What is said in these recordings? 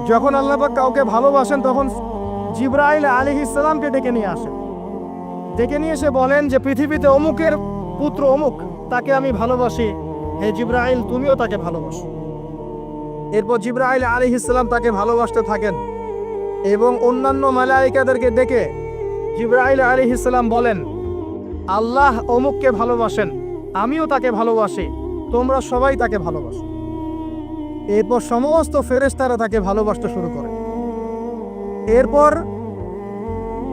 যখন আল্লাহ পাক কাউকে ভালোবাসেন তখন জিবরাইল আলাইহিস সালামকে ডেকে নিয়ে আসেন, ডেকে নিয়ে এসে বলেন যে পৃথিবীতে অমুকের পুত্র অমুক, তাকে আমি ভালোবাসি, হে জিবরাইল তুমিও তাকে ভালোবাসো। এরপর জিবরাইল আলাইহিস সালাম তাকে ভালোবাসতে থাকেন এবং অন্যান্য মালায়েকাদেরকে ডেকে জিবরাইল আলাইহিস সালাম বলেন, আল্লাহ অমুককে ভালোবাসেন, আমিও তাকে ভালোবাসি, তোমরা সবাই তাকে ভালোবাসো। এরপর সমস্ত ফেরেশতারা তাকে ভালোবাসতে শুরু করে। এরপর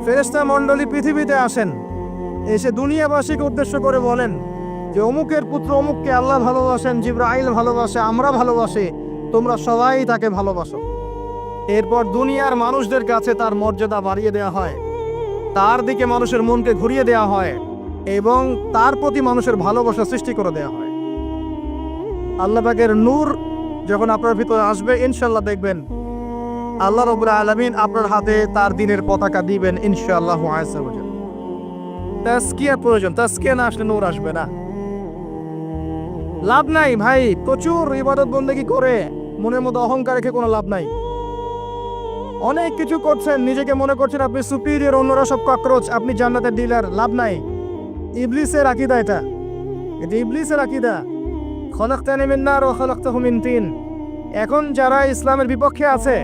ফেরেশতা মণ্ডলী পৃথিবীতে আসেন, এসে দুনিয়াবাসীকে উদ্দেশ্য করে বলেন যে অমুকের পুত্র অমুককে আল্লাহ ভালোবাসেন, জিবরাইল ভালোবাসে, আমরা ভালোবাসি, তোমরা সবাই তাকে ভালোবাসো। এরপর দুনিয়ার মানুষদের কাছে তার মর্যাদা বাড়িয়ে দেওয়া হয়, তার দিকে মানুষের মনকে ঘুরিয়ে দেওয়া হয় এবং তার প্রতি মানুষের ভালোবাসা সৃষ্টি করে দেওয়া হয়। আল্লাহ পাকের নূর যখন আপনার ভিতরে আসবে, ইনশাআল্লাহ দেখবেন আল্লাহ রাব্বুল আলামিন আপনার হাতে তার দ্বীনের পতাকা দিবেন ইনশাআল্লাহ আযজা ওয়া জাল। তাজকিয়া প্রয়োজন, তাজকিয়া না আসলে নূর আসবে না। লাভ নাই ভাই, প্রচুর ইবাদত বন্দেগী করে মনের মধ্যে অহংকার রেখে কোনো লাভ নাই। অনেক কিছু করছেন, নিজেকে মনে করছেন আপনি সুপিরিয়র, অন্যরা সব ককরোচ, আপনি জান্নাতের ডিলার, লাভ নাই। ইবলিসের আকীদা এটা ইবলিসের আকীদা। খলাকতানি মিন নার ওয়া খলাকতাহু মিন তিন। এখন যারা ইসলামের বিপক্ষে আছে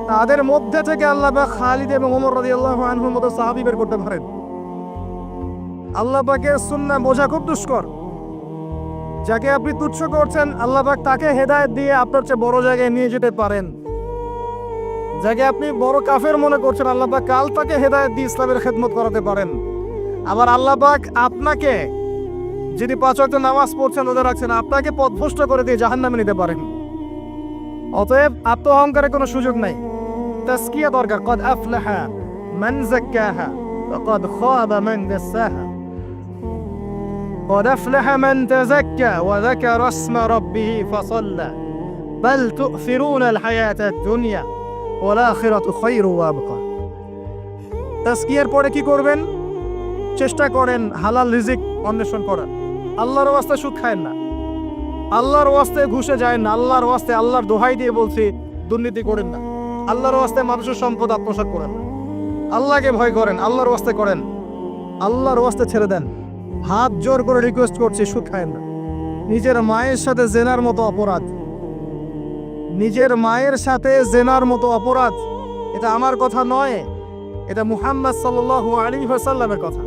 তাদের মধ্যে থেকে আল্লাহ পাক খালিদ এবং ওমর রাদিয়াল্লাহু আনহুর মতো সাহাবী বের করতে পারেন। আল্লাহ পাকের সুন্নাহ বোঝা খুব দুষ্কর। যাকে আপনি তুচ্ছ করছেন আল্লাহ পাক তাকে হেদায়েত দিয়ে আপনার চেয়ে বড় জায়গায় নিয়ে যেতে পারেন। যাকে আপনি বড় কাফের মনে করছেন আল্লাহ পাক কাল তাকে হেদায়েত দিয়ে ইসলামের খেদমত করাতে পারেন। আবার আল্লাহ পাক আপনাকে, যিনি 5 ওয়াক্ত নামাজ পড়ছেন রোজা রাখছেন, আপনাকে পথভ্রষ্ট করে দিয়ে জাহান্নামে নিতে পারেন। অতএব আত্ম অহংকারের কোনো সুযোগ নাই। তাজকিয়া দরকার। কদ আফলাহা মান যাক্কাহা ওয়া কদ খাবা মান দাসাহা। قد أفلح من تزكى وذكر اسم ربه فصلى بل تؤثرون الحياة الدنيا والآخرة خير وأبقى। তাজকিয়ার পরে কি করবেন? চেষ্টা করেন হালাল রিজিক অন্বেষণ করার। আল্লাহর ওয়াস্তে সুদ খায়েন না, আল্লাহর ওয়াস্তে ঘুষে যায় না, আল্লাহর ওয়াস্তে আল্লাহর দোহাই দিয়ে বলছি দুর্নীতি করেন না, আল্লাহর ওয়াস্তে মানুষের সম্পদ আত্মসাৎ করেন না। আল্লাহকে ভয় করেন, আল্লাহর ওয়াস্তে করেন, আল্লাহর ওয়াস্তে ছেড়ে দেন। হাত জোর করে রিকোয়েস্ট করছি, সুদ খায়েন না। নিজের মায়ের সাথে জেনার মতো অপরাধ, নিজের মায়ের সাথে জেনার মতো অপরাধ, এটা আমার কথা নয়, এটা মুহাম্মদ সাল্লাল্লাহু আলাইহি ওয়াসাল্লামের কথা।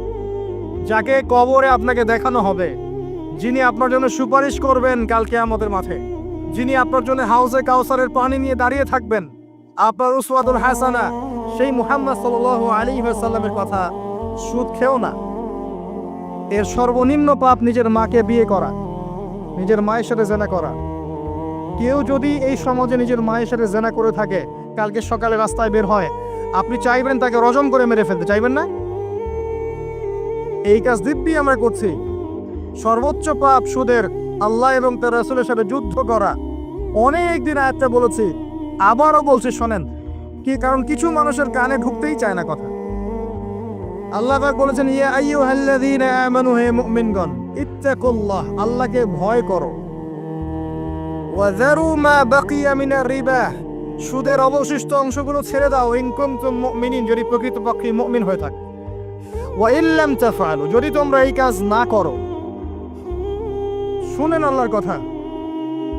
যাকে কবরে আপনাকে দেখানো হবে, যিনি আপনার জন্য সুপারিশ করবেন কাল কিয়ামতের মাঠে, যিনি আপনার জন্য হাউজে কাউসারের পানি নিয়ে দাঁড়িয়ে থাকবেন, আপনার উসওয়াতুল হাসানা, সেই মুহাম্মদ সাল্লাল্লাহু আলাইহি ওয়াসাল্লামের কথা। সুদ খেও না। এর সর্বনিম্ন পাপ নিজের মাকে বিয়ে করা, নিজের মায়ের সাথে জেনা করা। কেউ যদি এই সমাজে নিজের মায়ের সাথে জেনা করে থাকে, কালকে সকালে রাস্তায় বের হয়, আপনি চাইবেন তাকে রজম করে মেরে ফেলতে, চাইবেন না? এই কাজ দিব্যি আমরা করছি। সর্বোচ্চ পাপ সুদের, আল্লাহ এবং তার রাসূলের সাথে যুদ্ধ করা। অনেক দিন আয়াতটা বলেছি, আবারও বলছি, শোনেন কি, কারণ কিছু মানুষের কানে ঢুকতেই চায় না কথা। আল্লাহ পাক বলেছেন, ইয়া আইয়ুহাল্লাযীনা আমানু, হে মুমিনগণ, ইত্তাকুল্লাহ, আল্লাহকে ভয় করো। ওয়া যারু মা বাকিয়া মিনার রিবা, সুদের অবশিষ্ট অংশগুলো ছেড়ে দাও। ইন কুনতুম মুমিনিন, যদি প্রকৃতপক্ষে মুমিন হয়ে থাকে। ওয়া ইল্লাম তাফআলু, যদি তোমরা এই কাজ না করো। শুনেন আল্লাহর কথা,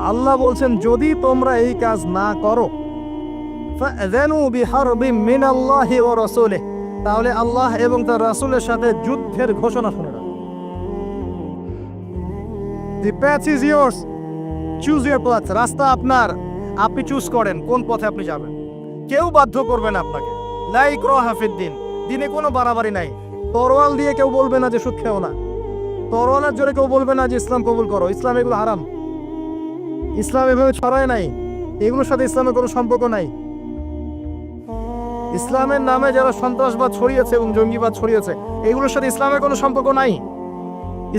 আল্লাহ বলছেন যদি তোমরা এই কাজ না করো, ফাযানু বিহারবিম মিনাল্লাহি ওয়া রাসূলিহি, তাহলে আল্লাহ এবং তার রাসূলের সাথে যুদ্ধের ঘোষণা শুনে রাখো। The path is yours, choose your path, রাস্তা আপনার, আপনি চুজ করেন কোন পথে আপনি যাবেন। কেউ বাধ্য করবে না আপনাকে। লা ইকরাহা ফিদ্দিন, দিনে কোনো বাড়াবাড়ি নাই। তরোয়াল দিয়ে কেউ বলবে না যে সুদ খেও না, তরোয়ালের জোরে কেউ বলবে না যে ইসলাম কবুল করো। ইসলাম এগুলো হারাম, ইসলাম এভাবে ছড়ায় নাই, এগুলোর সাথে ইসলামের কোনো সম্পর্ক নাই। ইসলামের নামে যারা সন্ত্রাসবাদ ছড়িয়েছে এবং জঙ্গিবাদ ছড়িয়েছে, এগুলোর সাথে ইসলামের কোনো সম্পর্ক নাই।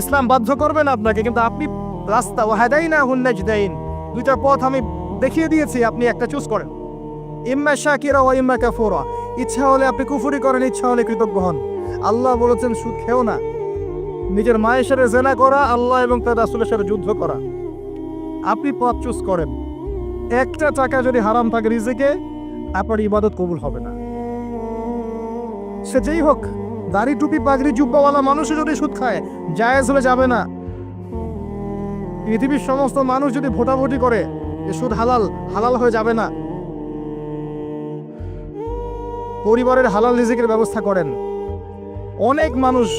ইসলাম বাধ্য করবে না আপনাকে, কিন্তু আপনি রাস্তা, ওয়াহাদাইনাহুন নাজদাইন, দুইটা পথ আমি দেখিয়ে দিয়েছি, আপনি একটা চুজ করেন। ইম্মা শাকিরা ওয়া ইম্মা কাফুরা, ইচ্ছা হলে আপনি কুফরি করেন, ইচ্ছা হলে কৃতজ্ঞ হন। আল্লাহ বলেছেন সুদ খেও না, নিজের মায়ের সাথে জেনা করা, আল্লাহ এবং তার রাসূলের সাথে যুদ্ধ করা। আপনি পথ চুজ করেন। একটা টাকা যদি হারাম থাকে রিজিকে, আপনার ইবাদত কবুল হবে না। সে যেই হোক, দাড়ি টুপি পাগড়ি জুব্বাওয়ালা মানুষও যদি সুদ খায়, জায়েজ হলে যাবে না। পৃথিবীর সমস্ত মানুষ যদি ভোটাভুটি করে যে সুদ হালাল, হালাল হয়ে যাবে না। পরিবারের হালাল রিজিকের ব্যবস্থা করেন। অনেক মানুষ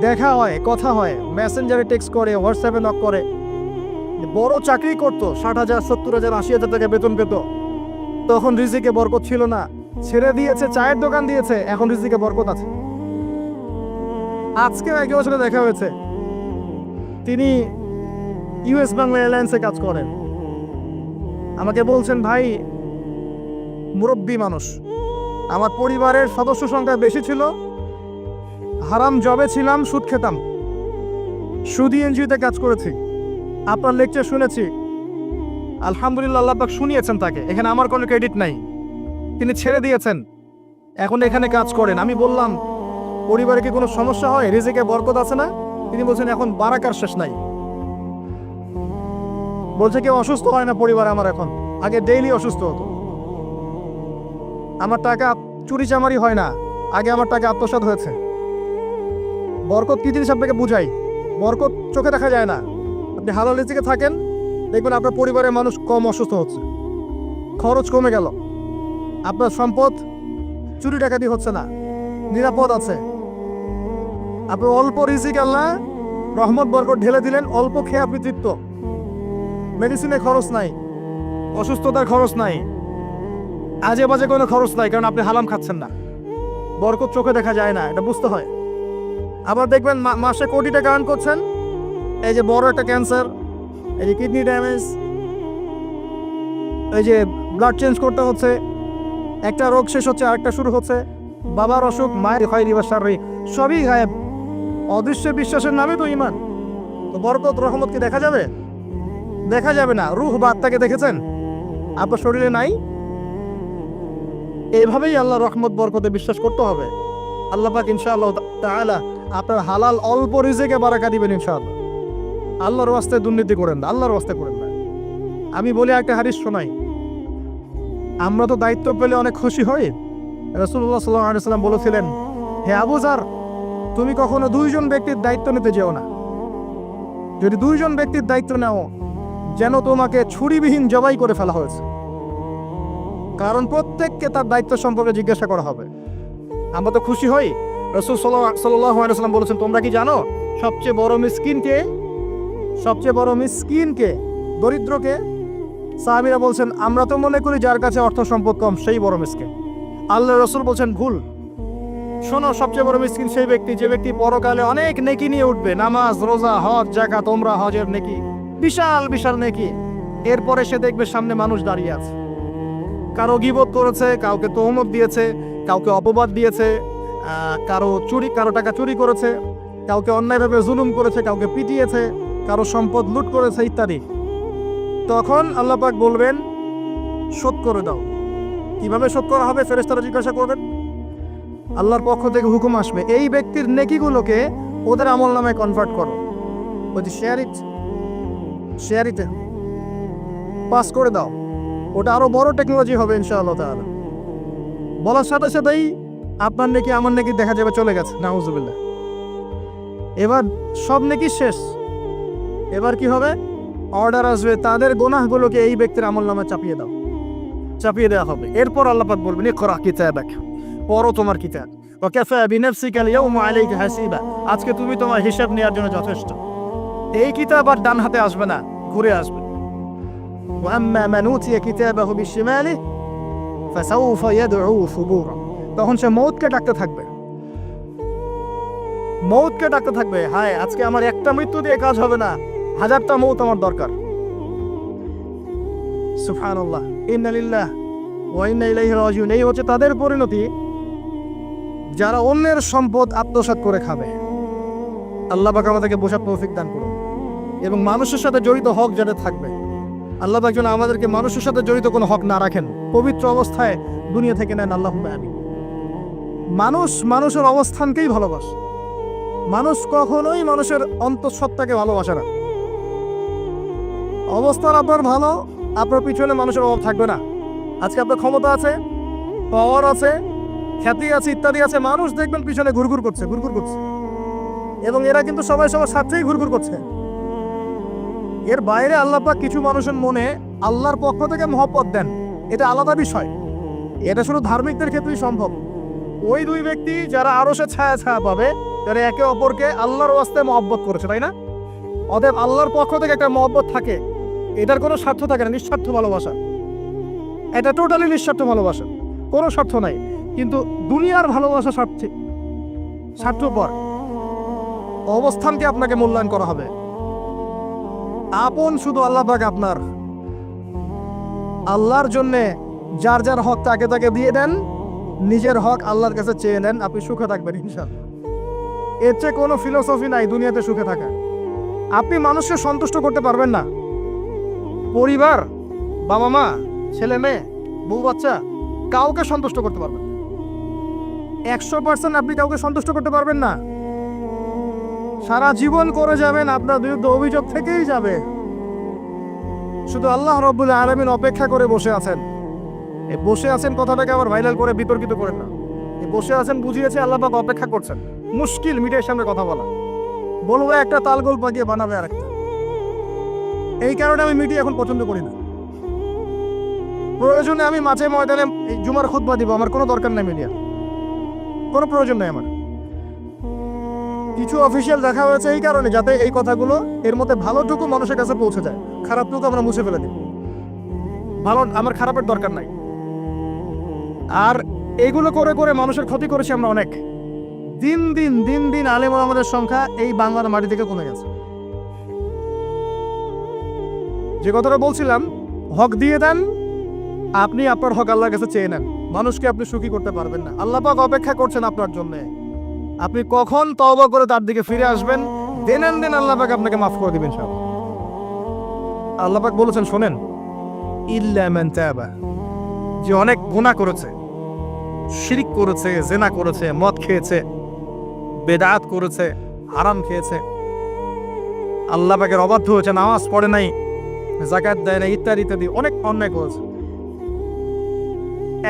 দেখা হয়, কথা হয়, মেসেঞ্জারে টেক্সট করে, হোয়াটসঅ্যাপে নক করে, বড় চাকরি করতো, 60,000 70,000 80,000 টাকা বেতন পেত, তখন রিজিকে বরকত ছিল না, ছেড়ে দিয়েছে, চায়ের দোকান দিয়েছে, এখন রিজিকে বরকত আছে। আজকেও একজনের সাথে দেখা হয়েছে, তিনি ইউএস বাংলা এয়ারলাইন্সে কাজ করেন। আমাকে বলছেন, ভাই মুরব্বী মানুষ, আমার পরিবারের সদস্য সংখ্যা বেশি ছিল, হারাম জবে ছিলাম, সুদ খেতাম, সুদি এনজিওতে কাজ করেছি, আপনার লেকচার শুনেছি, আলহামদুলিল্লাহ আল্লাহ পাক শুনিয়েছেন তাকে, এখানে আমার কোনো ক্রেডিট নাই, তিনি ছেড়ে দিয়েছেন, এখন এখানে কাজ করেন। আমি বললাম, পরিবারে কি কোনো সমস্যা হয়, রিজিকে বরকত আছে না? তিনি বলছেন, এখন বারাকার শেষ নাই। বলছে, কেউ অসুস্থ হয় না পরিবারে আমার এখন, আগে ডেইলি অসুস্থ হতো। আমার টাকা চুরি চামারি হয় না, আগে আমার টাকা আত্মসাৎ হয়েছে। বরকত কি জিনিস আপনাকে বুঝাই, বরকত চোখে দেখা যায় না। আপনি হালাল রিজিকে থাকেন, দেখবেন আপনার পরিবারের মানুষ কম অসুস্থ হচ্ছে, খরচ কমে গেল, আপনার সম্পদ চুরি ডাকাতি হচ্ছে না, নিরাপদ আছে। আপনি অল্প রিজিক আল্লাহ রহমত বরকত ঢেলে দিলেন, অল্প খেয়ে আপনি তৃপ্ত, মেডিসিনের খরচ নাই, অসুস্থতার খরচ নাই, আজে বাজে কোনো খরচ নাই, কারণ আপনি হালাম খাচ্ছেন না। বরকত চোখে দেখা যায় না, এটা বুঝতে হয়। আবার দেখবেন মাসে কোটি টাকা আর্ন করছেন, এই যে বড় একটা ক্যান্সার, এই যে কিডনি ড্যামেজ, এই যে ব্লাড চেঞ্জ করতে হচ্ছে, একটা রোগ শেষ হচ্ছে আরেকটা শুরু হচ্ছে, বাবার অসুখ, মায়ের খয়রি বা শারীরিক, সবই গায়েব। অদৃশ্য বিশ্বাসের নামে তো ইমান। তো বরকত রহমত কি দেখা যাবে? দেখা যাবে না। রূহ বা আত্মাকে দেখেছেন? আপনার শরীরে নাই। এইভাবেই আল্লাহ রহমত বরকতে বিশ্বাস করতে হবে। আল্লাহ পাক ইনশাআল্লাহ তাআলা আপনার হালাল অল্প রিজিকে বারাকা দিবেন ইনশাআল্লাহ। আল্লাহর ওয়াস্তে দুর্নীতি করেন না, আল্লাহর ওয়াস্তে করেন না। আমি বলি একটা হাদিস শোনাই, আমরা তো দায়িত্ব পেলে অনেক খুশি হই। রাসূলুল্লাহ সাল্লাল্লাহু আলাইহি ওয়াসাল্লাম বলেছিলেন, হে আবু যার, তুমি কখনো 2 জন ব্যক্তির দায়িত্ব নিতে যেও না। যদি 2 জন ব্যক্তির দায়িত্ব নাও, যেন তোমাকে ছুরিবিহীন জবাই করে ফেলা হয়েছে, কারণ প্রত্যেককে তার দায়িত্ব সম্পর্কে জিজ্ঞাসা করা হবে। আমরা তো খুশি হই। রাসূল সাল্লাল্লাহু আলাইহি ওয়াসাল্লাম বলেছেন, তোমরা কি জানো সবচেয়ে বড় মিসকিন কে? সবচেয়ে বড় মিসকিন কে? দরিদ্রকে? সাহাবীরা বলছেন, আমরা তো মনে করি যার কাছে অর্থ সম্পদ কম সেই বড় মিসকিন। আল্লাহ রাসূল বলছেন, ভুল। শোনো, সবচেয়ে বড় মিসকিন সেই ব্যক্তি যে ব্যক্তি পরকালে অনেক নেকি নিয়ে উঠবে, নামাজ, রোজা, হজ, যাকাত, উমরা, হজের নেকি, বিশাল বিশাল নেকি। এরপরে সে দেখবে সামনে মানুষ দাঁড়িয়ে আছে, কারো গীবত করেছে, কাউকে তহমত দিয়েছে, কাউকে অপবাদ দিয়েছে, কারো টাকা চুরি করেছে, কাউকে অন্যায়ভাবে জুলুম করেছে, কাউকে পিটিয়েছে, কারো সম্পদ লুট করেছে ইত্যাদি। তখন আল্লাহ পাক বলবেন, শোধ করে দাও। কিভাবে শোধ করা হবে? ফেরেশতারা জিজ্ঞাসা করবেন, আল্লাহর পক্ষ থেকে হুকুম আসবে, এই ব্যক্তির নেকিগুলোকে ওদের আমল নামে কনভার্ট করো, ওই শেয়ারিতে পাস করে দাও। ওটা আরো বড় টেকনোলজি হবে ইনশাআল্লাহ তাআলা। বলার সাথে সাথেই আপনার নেকি আমার নেকি দেখা যাবে চলে গেছে, নাউজুবিল্লাহ। এবার সব নেকি শেষ। এবার কি হবে? অর্ডার আসবে, তাদের গুনাহগুলোকে এই ব্যক্তির আমল নামে চাপিয়ে দেওয়া হবে। এরপর আল্লাহ পাক বলবেন, ইকরা কিতাবাক, পড়ো তোমার কিতাব, ওয়া কাফা বিনাফসিকা আল-ইয়াওমা আলাইকা হাসিবা, আজকে তুমি তোমার হিসাব নেওয়ার জন্য যথেষ্ট। এই কিতাব আর ডান হাতে আসবে না, ঘুরে আসবে। ওয়া আম্মা মান উতিয়া কিতাবাহু বিশিমালিহি ফাসাউফা ইয়াদউ সুবুরা, তখন সে মউতকে ডাকতে থাকবে, হায় আজকে আমার একটা মৃত্যু দিয়ে কাজ হবে না, 1000টা মউত আমার দরকার। সুবহানাল্লাহ, ইন্না লিল্লাহি ওয়া ইন্না ইলাইহি রাজিউন। এই হচ্ছে তাদের পরিণতি যারা অন্যের সম্পদ আত্মসাৎ করে খাবে। আল্লাহ পাক আমাদেরকে বোঝার তৌফিক দান করুন, এবং মানুষের সাথে জড়িত হক যাদের থাকবে, আল্লাহ পাক যেন আমাদেরকে মানুষের সাথে জড়িত কোনো হক না রাখেন, পবিত্র অবস্থায় দুনিয়া থেকে নেন। আল্লাহুম্মা আমিন। মানুষের অবস্থানকেই ভালোবাসে, মানুষ কখনোই মানুষের অন্তঃসত্ত্বাকে ভালোবাসে না। অবস্থান আপনার ভালো, আপনার পিছনে মানুষের অভাব থাকবে না। আজকে আপনার ক্ষমতা আছে, পাওয়ার আছে, খ্যাতি আছে, ইত্যাদি আছে, মানুষ দেখবেন পিছনে ঘুরঘুর করছে এবং এরা কিন্তু সবাই সবার সাথেই ঘুরঘুর করছে। এর বাইরে আল্লাহ পাক কিছু মানুষের মনে আল্লাহর পক্ষ থেকে মহব্বত দেন, এটা আলাদা বিষয়। এটা শুধু ধার্মিকদের ক্ষেত্রেই সম্ভব। ওই দুই ব্যক্তি যারা আরশে ছায়া ছায়া পাবে, যারা একে অপরকে আল্লাহর ওয়াস্তে মহব্বত করেছে, তাই না? অতএব আল্লাহর পক্ষ থেকে একটা মহব্বত থাকে, এটার কোনো স্বার্থ থাকে না, নিঃস্বার্থ ভালোবাসা। এটা টোটালি নিঃস্বার্থ ভালোবাসা, কোনো স্বার্থ নাই। কিন্তু দুনিয়ার ভালোবাসা স্বার্থপর। অবস্থানকে আপনাকে মূল্যায়ন করা হবে। আপন শুধু আল্লাহ পাক আপনার। আল্লাহর জন্যে যার যার হক তাকে তাকে দিয়ে দেন, নিজের হক আল্লাহর কাছে চেয়ে নেন, আপনি সুখে থাকবেন ইনশাআল্লাহ। এর চেয়ে কোনো ফিলোসফি নাই দুনিয়াতে সুখে থাকা। আপনি মানুষকে সন্তুষ্ট করতে পারবেন না, পরিবার, বাবা মা, ছেলে মেয়ে, বউ বাচ্চা, কাউকে সন্তুষ্ট করতে পারবেন না। 100% আপনি কাউকে সন্তুষ্ট করতে পারবেন না। সারা জীবন করে যাবেন, আপনার বিরুদ্ধে অভিযোগ থেকেই যাবে। শুধু আল্লাহ রাব্বুল আলামিন অপেক্ষা করে বসে আছেন। এই বসে আছেন কথাটাকে আবার ভাইরাল করে বিতর্কিত করেন না। এই বসে আছেন বুঝিয়েছে আল্লাহ পাক অপেক্ষা করছেন। মুশকিল মিডিয়ার সামনে কথা বলা, বলবো একটা তালগোল পাকিয়ে বানাবে আরেকটা। এই কারণে আমি মিডিয়া এখন পছন্দ করি না। প্রয়োজনে আমি মাঝে ময়দানে এই জুমার খুতবা দিব, আমার কোনো দরকার নেই মিডিয়া, কোনো প্রয়োজন নেই আমার। কিছু অফিসিয়াল দেখা হয়েছে এই কারণে, যাতে এই কথাগুলো এর মধ্যে ভালোটুকু মানুষের কাছে পৌঁছে যায়, খারাপটুকু আমরা মুছে ফেলে দিই। ভালো, আমার খারাপের দরকার নাই। আর এইগুলো করে করে মানুষের ক্ষতি করেছি আমরা অনেক। দিন দিন আলেম ওলামাদের সংখ্যা এই বাংলার মাটি থেকে কমে গেছে। যে কথাটা বলছিলাম, হক দিয়ে দেন, আপনি আপনার হক আল্লাহর কাছে চেয়ে নেন। মানুষকে আপনি সুখী করতে পারবেন না। আল্লাহ পাক অপেক্ষা করছেন আপনার জন্য। আপনি কখন তওবা করে তার দিকে ফিরে আসবেন, দেন আল্লাহ পাক আপনাকে মাফ করে দিবেন সব। আল্লাহ পাক বলেছেন, শোনেন, ইল্লা মান তাবা, যে অনেক গুনাহ করেছে, শিরক করেছে, জিনা করেছে, মদ খেয়েছে, বেদাত করেছে, হারাম খেয়েছে, আল্লাহ পাকের অবাধ্য হয়েছে, নামাজ পড়ে নাই, যাকাত দেয় না, ইত্যাদি ইত্যাদি অনেক অন্যায় করেছে,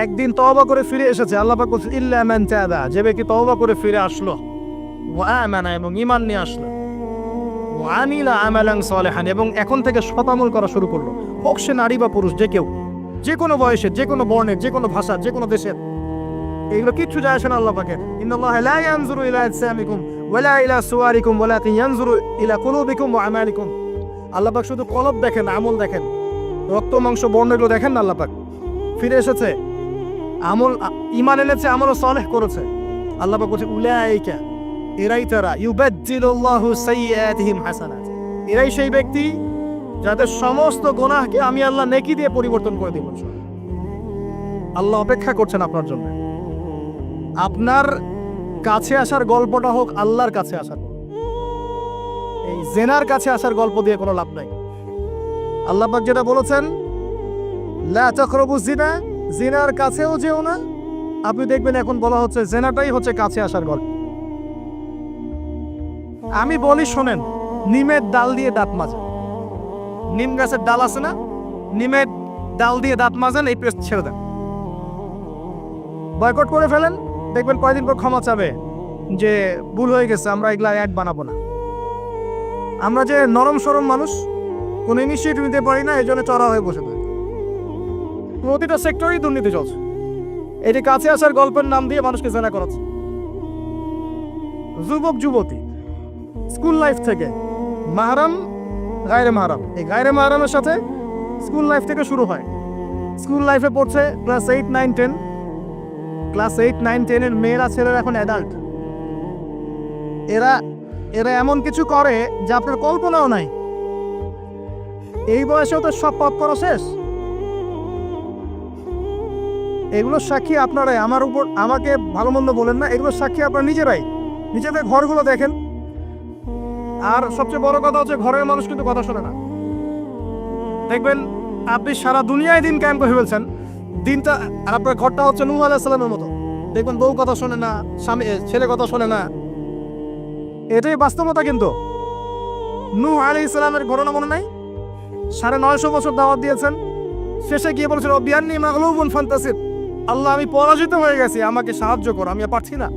একদিন তওবা করে ফিরে এসেছে, আল্লাহ পাক বলছেন ইল্লা মান তাবা, যে ব্যক্তি তওবা করে ফিরে আসলো, ওয়া আমানা, এবং ঈমান নিয়ে আসলো, ওয়া আমিলা আমালান সালিহান, এবং এখন থেকে সৎ-আমল করা শুরু করলো, হোক সে নারী বা পুরুষ, যে কেউ, যে কোনো বয়সের, যে কোনো বর্ণের, যে কোনো ভাষার, যে কোনো দেশের, এগুলো কিচ্ছু যায় আসে না আল্লাহ পাকের। ইন্নাল্লাহা লা ইয়ানজুরু ইলা আজসামিকুম ওয়ালা ইলা সুওয়ারিকুম ওয়ালাকিন ইয়ানজুরু ইলা কুলুবিকুম ওয়া আমালিকুম। আল্লাহ পাক শুধু কলব দেখেন, আমল দেখেন, রক্ত মাংস বর্ণগুলো দেখেন না। আল্লাহ পাক ফিরে এসেছে, আমল, ঈমান এনেছে, আমল সালেহ করেছে। আল্লাহ পাক বলছে উলাইকা, এরাই তারা, ইউবাদদিলুল্লাহু সাইয়্যাতিহিম হাসানাত, এরাই সেই ব্যক্তি যাদের সমস্ত গুনাহকে আমি আল্লাহ নেকি দিয়ে পরিবর্তন করে দিব। আল্লাহ অপেক্ষা করছেন আপনার জন্য। আপনার কাছে আসার গল্পটা হোক আল্লাহর কাছে আসার, এই জেনার কাছে আসার গল্প দিয়ে কোনো লাভ নাই। আল্লাহ পাক যেটা বলেছেন, লা তাকরাবুজ জিনা, জিনার কাছেও যেও না। আপনি দেখবেন এখন বলা হচ্ছে জেনাটাই হচ্ছে কাছে আসার গল্প। আমি বলি শোনেন, নিমের ডাল দিয়ে দাঁত মাজেন, নিম গাছের ডাল আছে না, নিমের ডাল দিয়ে দাঁত মাজেন, এই পেস্ট ছেড়ে দেন, বয়কট করে ফেলেন, দেখবেন কয়েকদিন পর ক্ষমা চাবে যে ভুল হয়ে গেছে, আমরা এগুলা অ্যাড বানাবো না। আমরা যে নরম সরম মানুষ, কোনো ইনিশিয়েটিভ নিতে পারি না, এই জন্য চড়া হয়ে বসে থাকে। প্রতিটা সেক্টরেই দুর্নীতি চলছে। এটি কাছে আসার গল্পের নাম দিয়ে মানুষকে জেনা করাচ্ছে। যুবক যুবতী স্কুল লাইফ থেকে মাহরাম, গায়রে মাহরাম, এই গায়রে মাহরামের সাথে স্কুল লাইফ থেকে শুরু হয়। স্কুল লাইফে পড়ছে ক্লাস 8, 9, 10, ক্লাস 8, 9, 10 এর মেয়েরা, ছেলেরা এখন অ্যাডাল্ট। এরা এমন কিছু করে যা আপনার কল্পনাও নাই। এই বয়সেও তো সব পাপ করা শেষ। এগুলোর সাক্ষী আপনারাই, আমার উপর আমাকে ভালো মন্দ বলেন না, এগুলোর সাক্ষী আপনারা নিজেরাই। নিজেদের ঘরগুলো দেখেন। আর সবচেয়ে বড় কথা হচ্ছে, ঘরের মানুষ কিন্তু কথা শোনে না। দেখবেন আপনি সারা দুনিয়ায় দিন কায়েম করে ফেলছেন, দিনটা, আর আপনার ঘরটা হচ্ছে নূহ আলাইহিস সালামের মতো। দেখবেন বউ কথা শোনে না, স্বামী, ছেলে কথা শোনে না। এটাই বাস্তবতা। কিন্তু নূহ আলাইহিস সালামের ঘটনা মনে নাই? 950 বছর দাওয়াত দিয়েছেন, শেষে গিয়ে বলেছিল বিয়ান্নি মাগলুবুন ফান্তাসির, আল্লাহ আমি পরাজিত হয়ে গেছি, আমাকে সাহায্য করো, আমি আর পারছি না।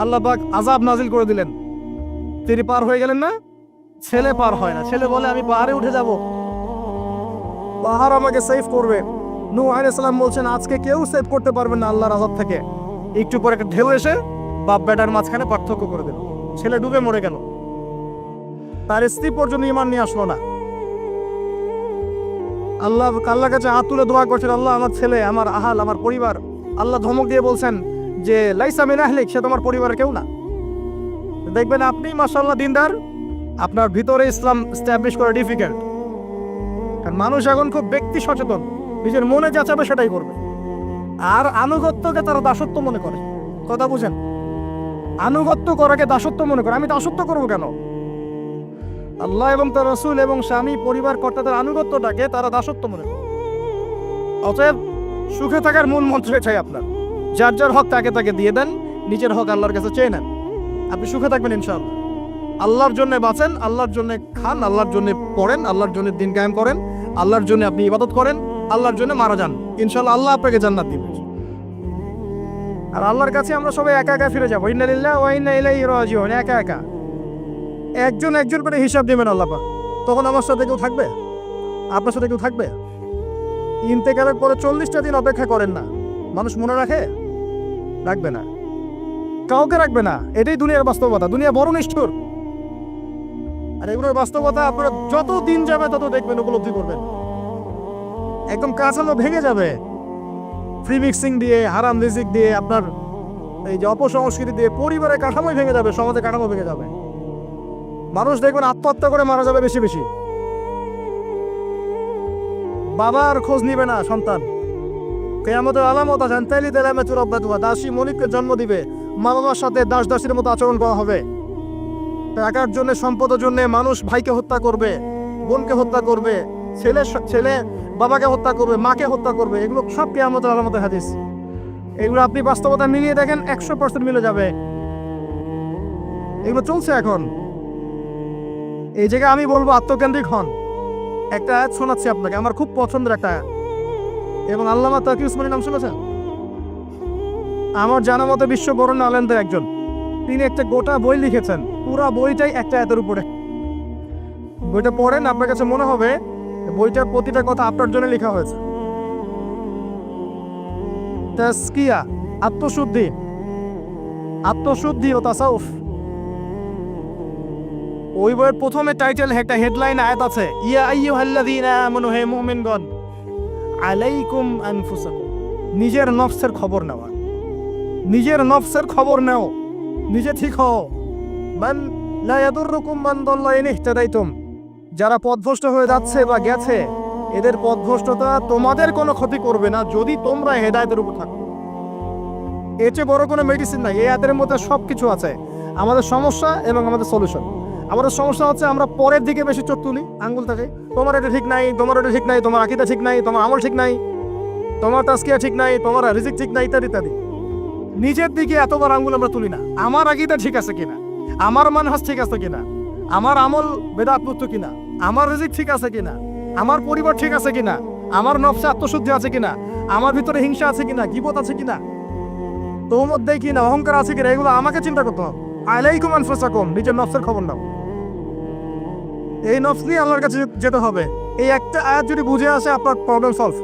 আল্লাহ পাক আযাব নাজিল করে দিলেন। তিনি পার হয়ে গেলেন না, ছেলে পার হয় না। ছেলে বলে আমি পাহাড়ে উঠে যাব, পাহাড় আমাকে সেভ করবে। নূহ আলাইহিস সালাম বলছেন আজকে কেউ সেভ করতে পারবে না আল্লাহর আযাব থেকে। একটু পরে একটা ঢেউ এসে বাপ বেটার মাঝখানে পার্থক্য করে দিল, ছেলে ডুবে মরে গেল। তার স্ত্রী পর্যন্ত ঈমান নিয়ে আসলো না। আল্লাহর কাছে হাত তুলে দোয়া করছেন, আল্লাহ আমার ছেলে, আমার আহাল, আমার পরিবার। আল্লাহ ধমক দিয়ে বলছেন যে লাইসা মিন আহলিক, সে তোমার পরিবারের কেউ না। দেখবেন আপনি মাশাআল্লাহ দিনদার, আপনার ভিতরে ইসলাম এস্টাবলিশ করা ডিফিকাল্ট। কারণ মানুষ এখন খুব ব্যক্তি সচেতন, নিজের মনে যা চাবে সেটাই করবে। আর আনুগত্যকে তারা দাসত্ব মনে করে। কথা বুঝেন, আনুগত্য করাকে দাসত্ব মনে করে। আমি দাসত্ব করবো কেন? আল্লাহ এবং তার রাসূল এবং স্বামী পরিবার কর্তাদের আনুগত্যটাকে তারা দাসত্ব মনে করে। অতএব সুখে থাকার মূল মন্ত্র এটাই আপনার, যার যার হক তাকে তাকে দিয়ে দেন, নিজের হক আল্লাহর কাছে চেয়ে নেন, আপনি সুখে থাকবেন ইনশাআল্লাহ। আল্লাহর জন্য বাঁচেন, আল্লাহর জন্য খান, আল্লাহর জন্য পড়েন, আল্লাহর জন্য দিন কায়েম করেন, আল্লাহর জন্য আপনি ইবাদত করেন, আল্লাহর জন্য মারা যান, ইনশাআল্লাহ আল্লাহ আপনাকে জান্নাত দিবেন। আর আল্লাহর কাছে আমরা সবাই একা একা ফিরে যাবো, ইন্না লিল্লাহি ওয়া ইন্না ইলাইহি রাজিউন। একা একা একজন একজন করে হিসাব দিবেন আল্লাহ পাক। তখন আমার সাথে কেউ থাকবে? আপনার সাথে কেউ থাকবে? ইন্তেকালের পরে 40টা দিন অপেক্ষা করেন না, মানুষ মনে রাখে? রাখবে না, কাউকে রাখবে না। এটাই দুনিয়ার বাস্তবতা। দুনিয়া বড় নিষ্ঠুর, আর এগুলোর বাস্তবতা আপনারা যত দিন যাবে তত দেখবেন, উপলব্ধি করবেন। একদম কাঁচালো ভেঙে যাবে, ফ্রি মিক্সিং দিয়ে, হারাম রিজিক দিয়ে, আপনার এই যে অপসংস্কৃতি দিয়ে পরিবারের কাঠামোই ভেঙে যাবে, সমাজের কাঠামো ভেঙে যাবে। মানুষ দেখবেন আত্মহত্যা করে মারা যাবে বেশি বেশি। বাবার খোঁজ নিবে না সন্তান। কিয়ামতের আলামত আছে, তাইলি দেলামে তুরাব্বাতুহা, দাসী মনিককে জন্ম দিবে, মা বাবার সাথে দাস দাসীর মতো আচরণ করা হবে। টাকার জন্য, সম্পদের জন্য মানুষ ভাইকে হত্যা করবে, বোনকে হত্যা করবে, ছেলে বাবাকে হত্যা করবে, মাকে হত্যা করবে। এগুলো সব কিয়ামতের আলামতের হাদিস। এগুলো আপনি বাস্তবতা মিলিয়ে দেখেন, 100% মিলে যাবে। এগুলো চলছে এখন। এই জায়গায় আমি বলবো আত্মকেন্দ্রিক হন। একটা আয়াত শোনাচ্ছি আপনাকে, আমার খুব পছন্দের একটা আয়াত, এবং আল্লামা তাকি উসমানীর নাম শুনেছেন? আমার জানা মতে বিশ্ব বরেণ্য আলেমদের একজন। তিনি একটা গোটা বই লিখেছেন, পুরা বইটাই একটা আয়াতের উপরে। বইটা পড়েন, আপনার কাছে মনে হবে বইটার প্রতিটা কথা আপনার জন্য লেখা হয়েছে। তাসকিয়া, আত্মশুদ্ধি, আত্মশুদ্ধি ও তাসাউফ। ওই বইয়ের প্রথমে টাইটেল, একটা হেডলাইন আয়াত আছে, ইয়া আইয়ুহাল্লাযীনা আমানু, হে মুমিনগণ, আলাইকুম আনফুসাকুম, নিজের নফসের খবর নেওয়া, নিজের নফসের খবর নাও, নিজে ঠিক হও। মান লা ইয়াদুররুকুম মান দাল্লা ইন ইহতাদাইতুম, যারা পথভ্রষ্ট হয়ে যাচ্ছে বা গেছে, এদের পথভ্রষ্টতা তোমাদের কোনো ক্ষতি করবে না যদি তোমরা হেদায়েতের উপর থাকো। এর চেয়ে বড় কোনো মেডিসিন নাই। এই আয়াতের মধ্যে সব কিছু আছে, আমাদের সমস্যা এবং আমাদের সলিউশন। আমাদের সমস্যা হচ্ছে আমরা পরের দিকে বেশি চোখ তুলি, আঙ্গুল থাকে, তোমার এটা ঠিক নাই, তোমার এটা ঠিক নাই, তোমার আকীদা ঠিক নাই, তোমার আমল ঠিক নাই, তোমার তাসকিয়া ঠিক নাই, তোমার রিজিক ঠিক নাই, ইত্যাদি ইত্যাদি। নিজের দিকে এতবার আঙ্গুল আমরা তুলি না। আমার আকীদা ঠিক আছে কিনা, আমার মানহাজ ঠিক আছে কিনা, আমার আমল বেদাতমুক্ত কিনা, আমার রিজিক ঠিক আছে কিনা, আমার পরিবার ঠিক আছে কিনা, আমার নফসে আত্মশুদ্ধি আছে কিনা, আমার ভিতরে হিংসা আছে কিনা, গীবত আছে কিনা, তোমর দেয় কিনা, অহংকার আছে কিনা, এগুলো আমাকে চিন্তা করতে হবে। আলাইকুম আনফুসাকুম, নিজের নফসের খবর নাও। এই নফস নিয়ে আল্লাহর কাছে যেতে হবে। এই একটা আয়াত যদি বুঝে আসে, আপনার প্রবলেম সলভ।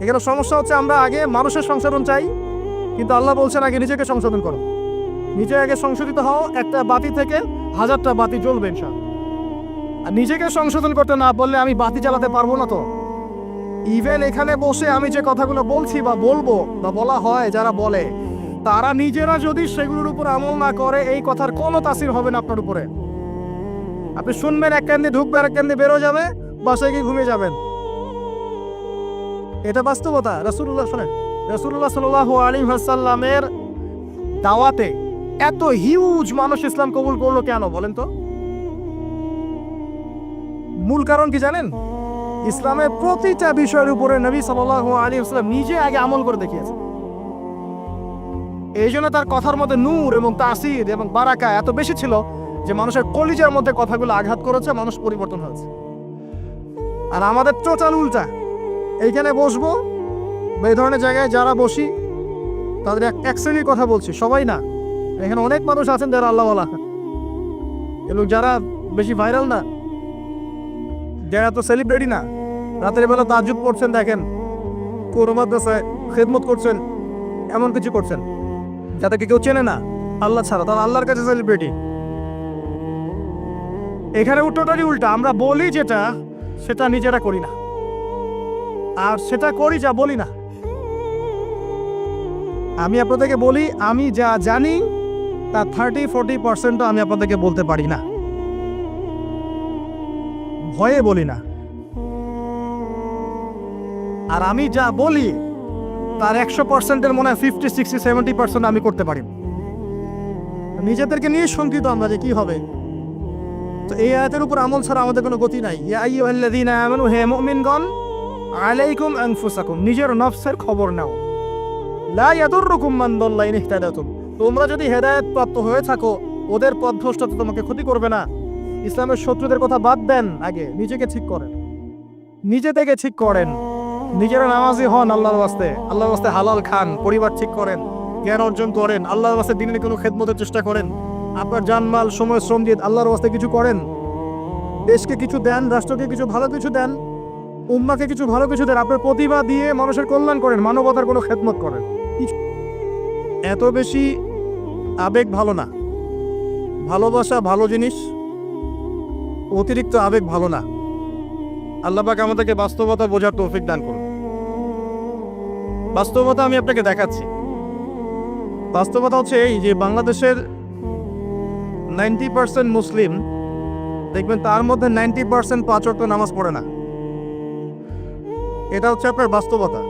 এখানে সমস্যা হচ্ছে আমরা আগে মানুষের সংশোধন চাই, কিন্তু আল্লাহ বলছেন আগে নিজেকে সংশোধন করো। নিজে আগে সংশোধিত হও, একটা বাতি থেকে 1000টা বাতি জ্বলবে ইনশাআল্লাহ। আর নিজেকে সংশোধন করতে না বললে আমি বাতি জ্বালাতে পারবো না। তো ইভেন এখানে বসে আমি যে কথাগুলো বলছি বা বলবো বা বলা হয়, যারা বলে, তারা নিজেরা যদি সেগুলোর উপর আমল না করে, এই কথার কোনো তাসির হবে না আপনার উপরে। আপনি শুনবেন, এক কান দিয়ে ঢুকবে, আর এক কান দিয়ে বেরো যাবে, বাসায় গিয়ে ঘুমিয়ে যাবেন। এটা বাস্তবতা। রাসূলুল্লাহ শোনেন, রাসূলুল্লাহ সাল্লাল্লাহু আলাইহি ওয়াসাল্লামের দাওয়াতে এত হিউজ মানুষ ইসলাম কবুল করলো কেন বলেন তো? মূল কারণ কি জানেন? ইসলামের প্রতিটা বিষয়ের উপরে নবী সাল্লাল্লাহু আলাইহি ওয়াসাল্লাম নিজে আগে আমল করে দেখিয়েছেন। এই জন্য তার কথার মধ্যে নূর এবং তাসির এবং বারাকা এত বেশি ছিল যে মানুষের কলিজার মধ্যে কথাগুলো আঘাত করেছে, মানুষ পরিবর্তন হয়েছে। আর আমাদের টোটাল উল্টা। এইখানে বসবো বা এই ধরনের জায়গায় যারা বসি তাদের এক শ্রেণীর কথা বলছি, সবাই না। এখানে অনেক মানুষ আছেন যারা আল্লাহওয়ালা এবং যারা বেশি ভাইরাল না, যারা তো সেলিব্রিটি না, রাতের বেলা তাহাজ্জুদ পড়ছেন, দেখেন কোন মাদ্রাসায় খেদমত করছেন, এমন কিছু করছেন যাদেরকে কেউ চেনে না আল্লাহ ছাড়া, তারা আল্লাহর কাছে সেলিব্রিটি। এখানে উল্টোটারই উল্টা, আমরা বলি যেটা সেটা নিজেরা করি না, আর সেটা করি যা বলি না। আমি আপনাদেরকে বলি, আমি যা জানি তার 30-40% আমি আপনাদেরকে বলতে পারি না, ভয়ে বলি না। আর আমি যা বলি তার 100%-এর মনে হয় 50-60-70% আমি করতে পারি। নিজেদেরকে নিয়ে শঙ্কিত আমরা যে কি হবে। তো এই আয়াতের উপর আমল ছাড়া আমাদের কোনো গতি নাই। ইয়া আইয়ুহাল্লাযীনা আমানু, হে মুমিনগণ, আলাইকুম আনফুসাকুম, নিজের নফসের খবর নাও। লা ইয়াদুররুকুম মান দাল্লা ইন ইহতাদাতুম, তোমরা যদি হেদায়েত প্রাপ্ত হয়ে থাকো, ওদের পথভ্রষ্টতা তোমাকে ক্ষতি করবে না। ইসলামের শত্রুদের কথা বাদ দেন, আগে নিজেকে ঠিক করেন, নিজে থেকে ঠিক করেন। নিজেরা নামাজি হন আল্লাহর ওয়াস্তে, আল্লাহর ওয়াস্তে হালাল খান, পরিবার ঠিক করেন, জ্ঞান অর্জন করেন, আল্লাহর ওয়াস্তে দিনের কোনো খেদমতের চেষ্টা করেন, আপনার জানমাল সময় শ্রম দিয়ে আল্লাহর ওয়াস্তে কিছু করেন, দেশকে কিছু দেন, রাষ্ট্রকে কিছু ভালো কিছু দেন, উম্মাকে কিছু ভালো কিছু দেন, আপনার প্রতিভা দিয়ে মানুষের কল্যাণ করেন, মানবতার কোনো খেদমত করেন। এত বেশি আবেগ ভালো না, ভালোবাসা ভালো জিনিস, অতিরিক্ত আবেগ ভালো না। আল্লাহ পাক আমাদেরকে বাস্তবতা বোঝার তৌফিক দান করুন। বাস্তবতা আমি আপনাকে দেখাচ্ছি। বাস্তবতা হচ্ছে এই যে বাংলাদেশের 90% মুসলিম, দেখবেন তার মধ্যে 90% 5 ওয়াক্ত নামাজ পড়ে না। এটা হচ্ছে আপনার বাস্তবতা।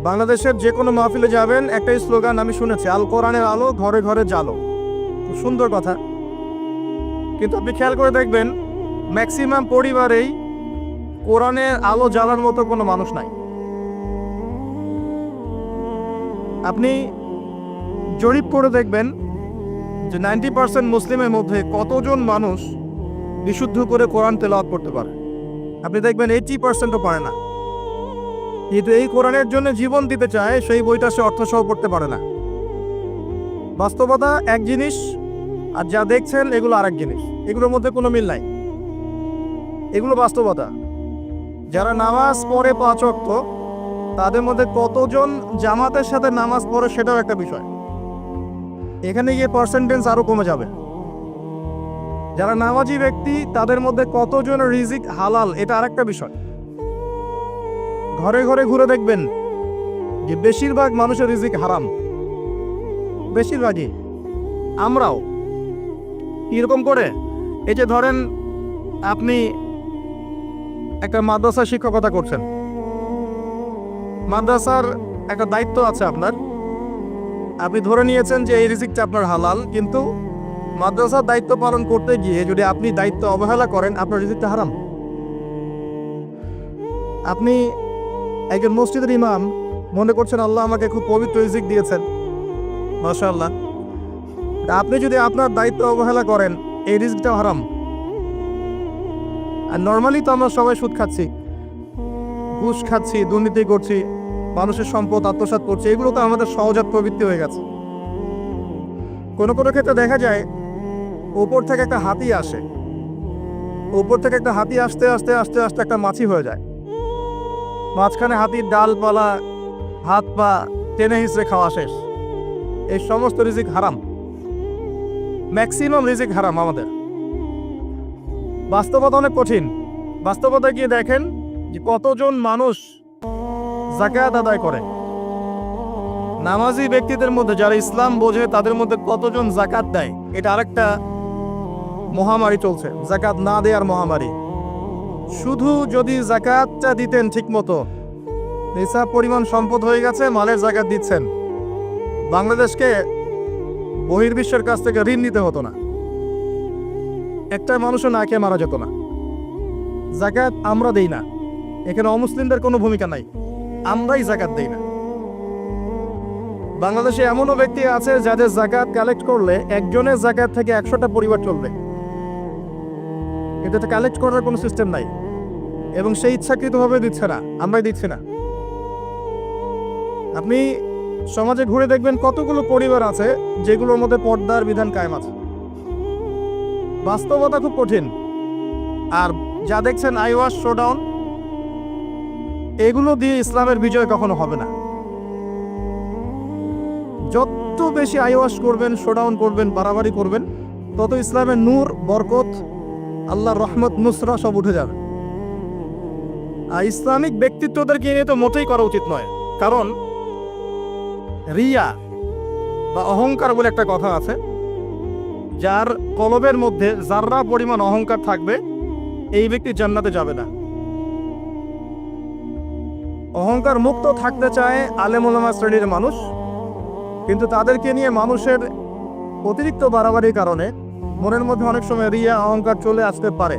বাংলাদেশের যে কোনো মাহফিলে যাবেন, একটাই স্লোগান আমি শুনেছি, আল কোরআনের আলো ঘরে ঘরে জ্বালো। খুব সুন্দর কথা, কিন্তু আপনি খেয়াল করে দেখবেন ম্যাক্সিমাম পরিবারেই কোরআনের আলো জ্বালার মতো কোনো মানুষ নাই। আপনি জরিপ করে দেখবেন যে 90% মুসলিমের মধ্যে কতজন মানুষ বিশুদ্ধ করে কোরআন তেলাওয়াত করতে পারে। আপনি দেখবেন 80%ও পারে না। কিন্তু এই কোরআনের জন্য জীবন দিতে চায়, সেই বইটা সে অর্থসহ পড়তে পারে না। বাস্তবতা এক জিনিস, আর যা দেখছেন এগুলো আরেক জিনিস, এগুলোর মধ্যে কোনো মিল নাই। এগুলো বাস্তবতা। যারা নামাজ পড়ে 5 ওয়াক্ত, তাদের মধ্যে কতজন জামাতের সাথে নামাজ পড়ে সেটাও একটা বিষয়। এখানে গিয়ে পার্সেন্টেজ আরো কমে যাবে। যারা নামাজি ব্যক্তি, তাদের মধ্যে কতজন রিজিক হালাল, এটা আরেকটা বিষয়। ঘরে ঘরে ঘুরে দেখবেন যে বেশিরভাগ মানুষের রিজিক হারাম, বেশিরভাগই। আমরাও এরকম করে, এই যে ধরেন আপনি একটা মাদ্রাসা শিক্ষকতা করছেন, মাদ্রাসার একটা দায়িত্ব আছে আপনার, আপনি ধরে নিয়েছেন যে এই রিজিকটা আপনার হালাল, কিন্তু মাদ্রাসার দায়িত্ব পালন করতে গিয়ে যদি আপনি দায়িত্ব অবহেলা করেন, আপনার রিজিকটা হারাম। আপনি একজন মসজিদের ইমাম, মনে করছেন আল্লাহ আমাকে খুব পবিত্র রিজিক দিয়েছেন, মাশাআল্লাহ, আপনি যদি আপনার দায়িত্ব অবহেলা করেন, এই রিজিকটা হারাম। আর নর্মালি তো আমরা সবাই সুদ খাচ্ছি, ঘুষ খাচ্ছি, দুর্নীতি করছি, মানুষের সম্পদ আত্মসাৎ করছি, এগুলো তো আমাদের সহজাত প্রবৃত্তি হয়ে গেছে। কোনো কোনো ক্ষেত্রে দেখা যায় ওপর থেকে একটা হাতি আসে, ওপর থেকে একটা হাতি আসতে আস্তে আস্তে আস্তে একটা মাছি হয়ে যায়, মাঝখানে হাতির ডালপালা হাত পা টেনে হিঁচড়ে খাওয়া শেষ। এই সমস্ত রিজিক হারাম, ম্যাক্সিমাম রিজিক হারাম আমাদের। বাস্তবতা অনেক কঠিন। বাস্তবতা গিয়ে দেখেন যে কতজন মানুষ যাকাত আদায় করে। নামাজি ব্যক্তিদের মধ্যে যারা ইসলাম বোঝে, তাদের মধ্যে কতজন যাকাত দেয়, এটা আরেকটা মহামারী চলছে, যাকাত না দেওয়ার মহামারী। শুধু যদি যাকাতটা দিতেন ঠিক মতো, নিসাব পরিমাণ সম্পদ হয়ে গেছে, মালের যাকাত দিচ্ছেন, বাংলাদেশকে বহির্বিশ্বের কাছ থেকে ঋণ নিতে হতো না, একটা মানুষও না খেয়ে মারা যেত না। যাকাত আমরা দেই না, এখানে অমুসলিমদের কোনো ভূমিকা নাই, আমরাই যাকাত দেই না। বাংলাদেশে এমনও ব্যক্তি আছে যাদের যাকাত কালেক্ট করলে একজনের যাকাত থেকে 100টা পরিবার চলবে। এটাতে কালেক্ট করার কোনো সিস্টেম নাই। এবং সেই ইচ্ছাকৃতভাবে দিচ্ছে না, আমরাই দিচ্ছি না। আপনি সমাজে ঘুরে দেখবেন কতগুলো পরিবার আছে যেগুলোর মধ্যে পর্দার বিধান কায়েম আছে। বাস্তবতা খুব কঠিন। আর যা দেখছেন আইওয়াশ শোডাউন, এগুলো দিয়ে ইসলামের বিজয় কখনো হবে না। যত বেশি আইওয়াশ করবেন, শোডাউন করবেন, বাড়াবাড়ি করবেন, তত ইসলামের নূর, বরকত, আল্লাহর রহমত, নুসরা সব উঠে যাবে। আর ইসলামিক ব্যক্তিত্বদেরকে নিয়ে তো মোটেই করা উচিত নয়। কারণ রিয়া বা অহংকার বলে একটা কথা আছে, যার কলবের মধ্যে যাররা পরিমাণ অহংকার থাকবে এই ব্যক্তি জান্নাতে যাবে না। অহংকার মুক্ত থাকতে চায় আলেম ওলামা শ্রেণীর মানুষ, কিন্তু তাদেরকে নিয়ে মানুষের অতিরিক্ত বাড়াবাড়ির কারণে মনের মধ্যে অনেক সময় রিয়া, অহংকার চলে আসতে পারে।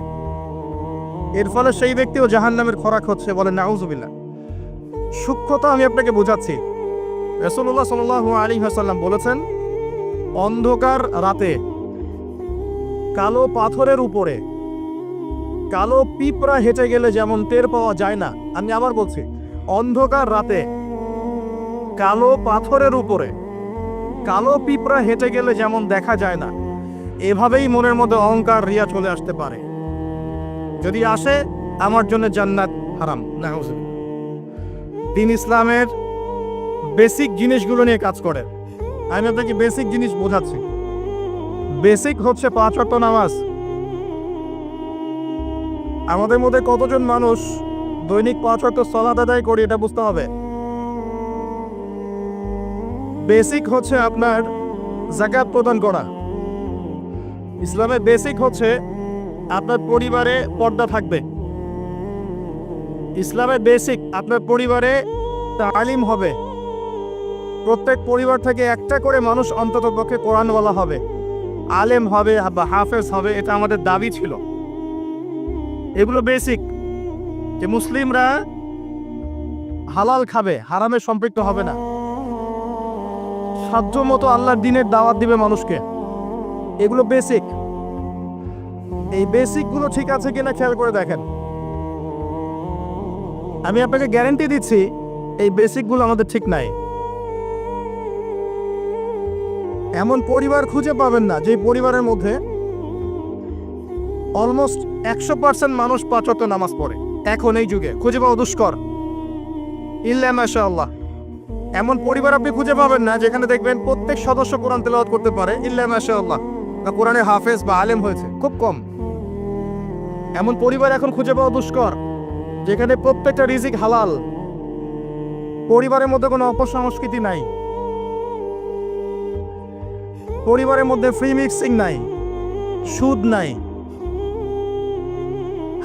এর ফলে সেই ব্যক্তিও জাহান্নামের খোরাক হচ্ছে, বলে নাউজুবিল্লাহ। সূক্ষ্মতা আমি আপনাকে বোঝাচ্ছি। রাসূলুল্লাহ সাল্লাল্লাহু আলাইহি ওয়াসাল্লাম বলেছেন, অন্ধকার রাতে কালো পাথরের উপরে কালো পিঁপড়া হেঁটে গেলে যেমন টের পাওয়া যায় না, আমি আবার বলছি, অন্ধকার রাতে কালো পাথরের উপরে কালো পিঁপড়া হেঁটে গেলে যেমন দেখা যায় না, এভাবেই মনের মধ্যে অহংকার, রিয়া চলে আসতে পারে। যদি আসে, আমার জন্য জান্নাত হারাম। নাউজুবিল্লাহ। দ্বীন ইসলামের বেসিক জিনিসগুলো নিয়ে কাজ করে। আমি আপনাকে বেসিক জিনিস বোঝাচ্ছি। বেসিক হচ্ছে 5 ওয়াক্ত নামাজ। আমাদের মধ্যে কতজন মানুষ দৈনিক 5 ওয়াক্ত সালাত আদায় করি, এটা বুঝতে হবে। বেসিক হচ্ছে আপনার যাকাত প্রদান করা। ইসলামের বেসিক হচ্ছে আপনার পরিবারে পর্দা থাকবে। ইসলামের বেসিক আপনার পরিবারে তালিম হবে। প্রত্যেক পরিবার থেকে একটা করে মানুষ অন্ততপক্ষে কোরআনওয়ালা হবে, আলেম হবে বা হাফেজ হবে, এটা আমাদের দাবি ছিল। এগুলো বেসিক, যে মুসলিমরা হালাল খাবে, হারামে সম্পৃক্ত হবে না, সাধ্য মতো আল্লাহর দ্বীনের দাওয়াত দিবে মানুষকে। এগুলো বেসিক। এই বেসিকগুলো ঠিক আছে কিনা খেয়াল করে দেখেন। আমি আপনাকে গ্যারান্টি দিচ্ছি এই বেসিকগুলো আমাদের ঠিক নাই। এমন পরিবার খুঁজে পাবেন না যে পরিবারের মধ্যে অলমোস্ট 100% মানুষ 5 ওয়াক্ত নামাজ পড়ে। এখন এই যুগে খুঁজে পাওয়া দুষ্কর। ইল্লা মাশাআল্লাহ। এমন পরিবার আপনি খুঁজে পাবেন না যেখানে দেখবেন প্রত্যেক সদস্য কোরআন তেলাওয়াত করতে পারে, ইল্লা মাশাআল্লাহ, বা কোরআনে হাফেজ বা আলেম হয়েছে, খুব কম। এমন পরিবার এখন খুঁজে পাওয়া দুষ্কর যেখানে প্রত্যেকটা রিজিক হালাল, পরিবারের মধ্যে কোনো অপসংস্কৃতি নাই, পরিবারের মধ্যে ফ্রি মিক্সিং নাই, সুদ নাই,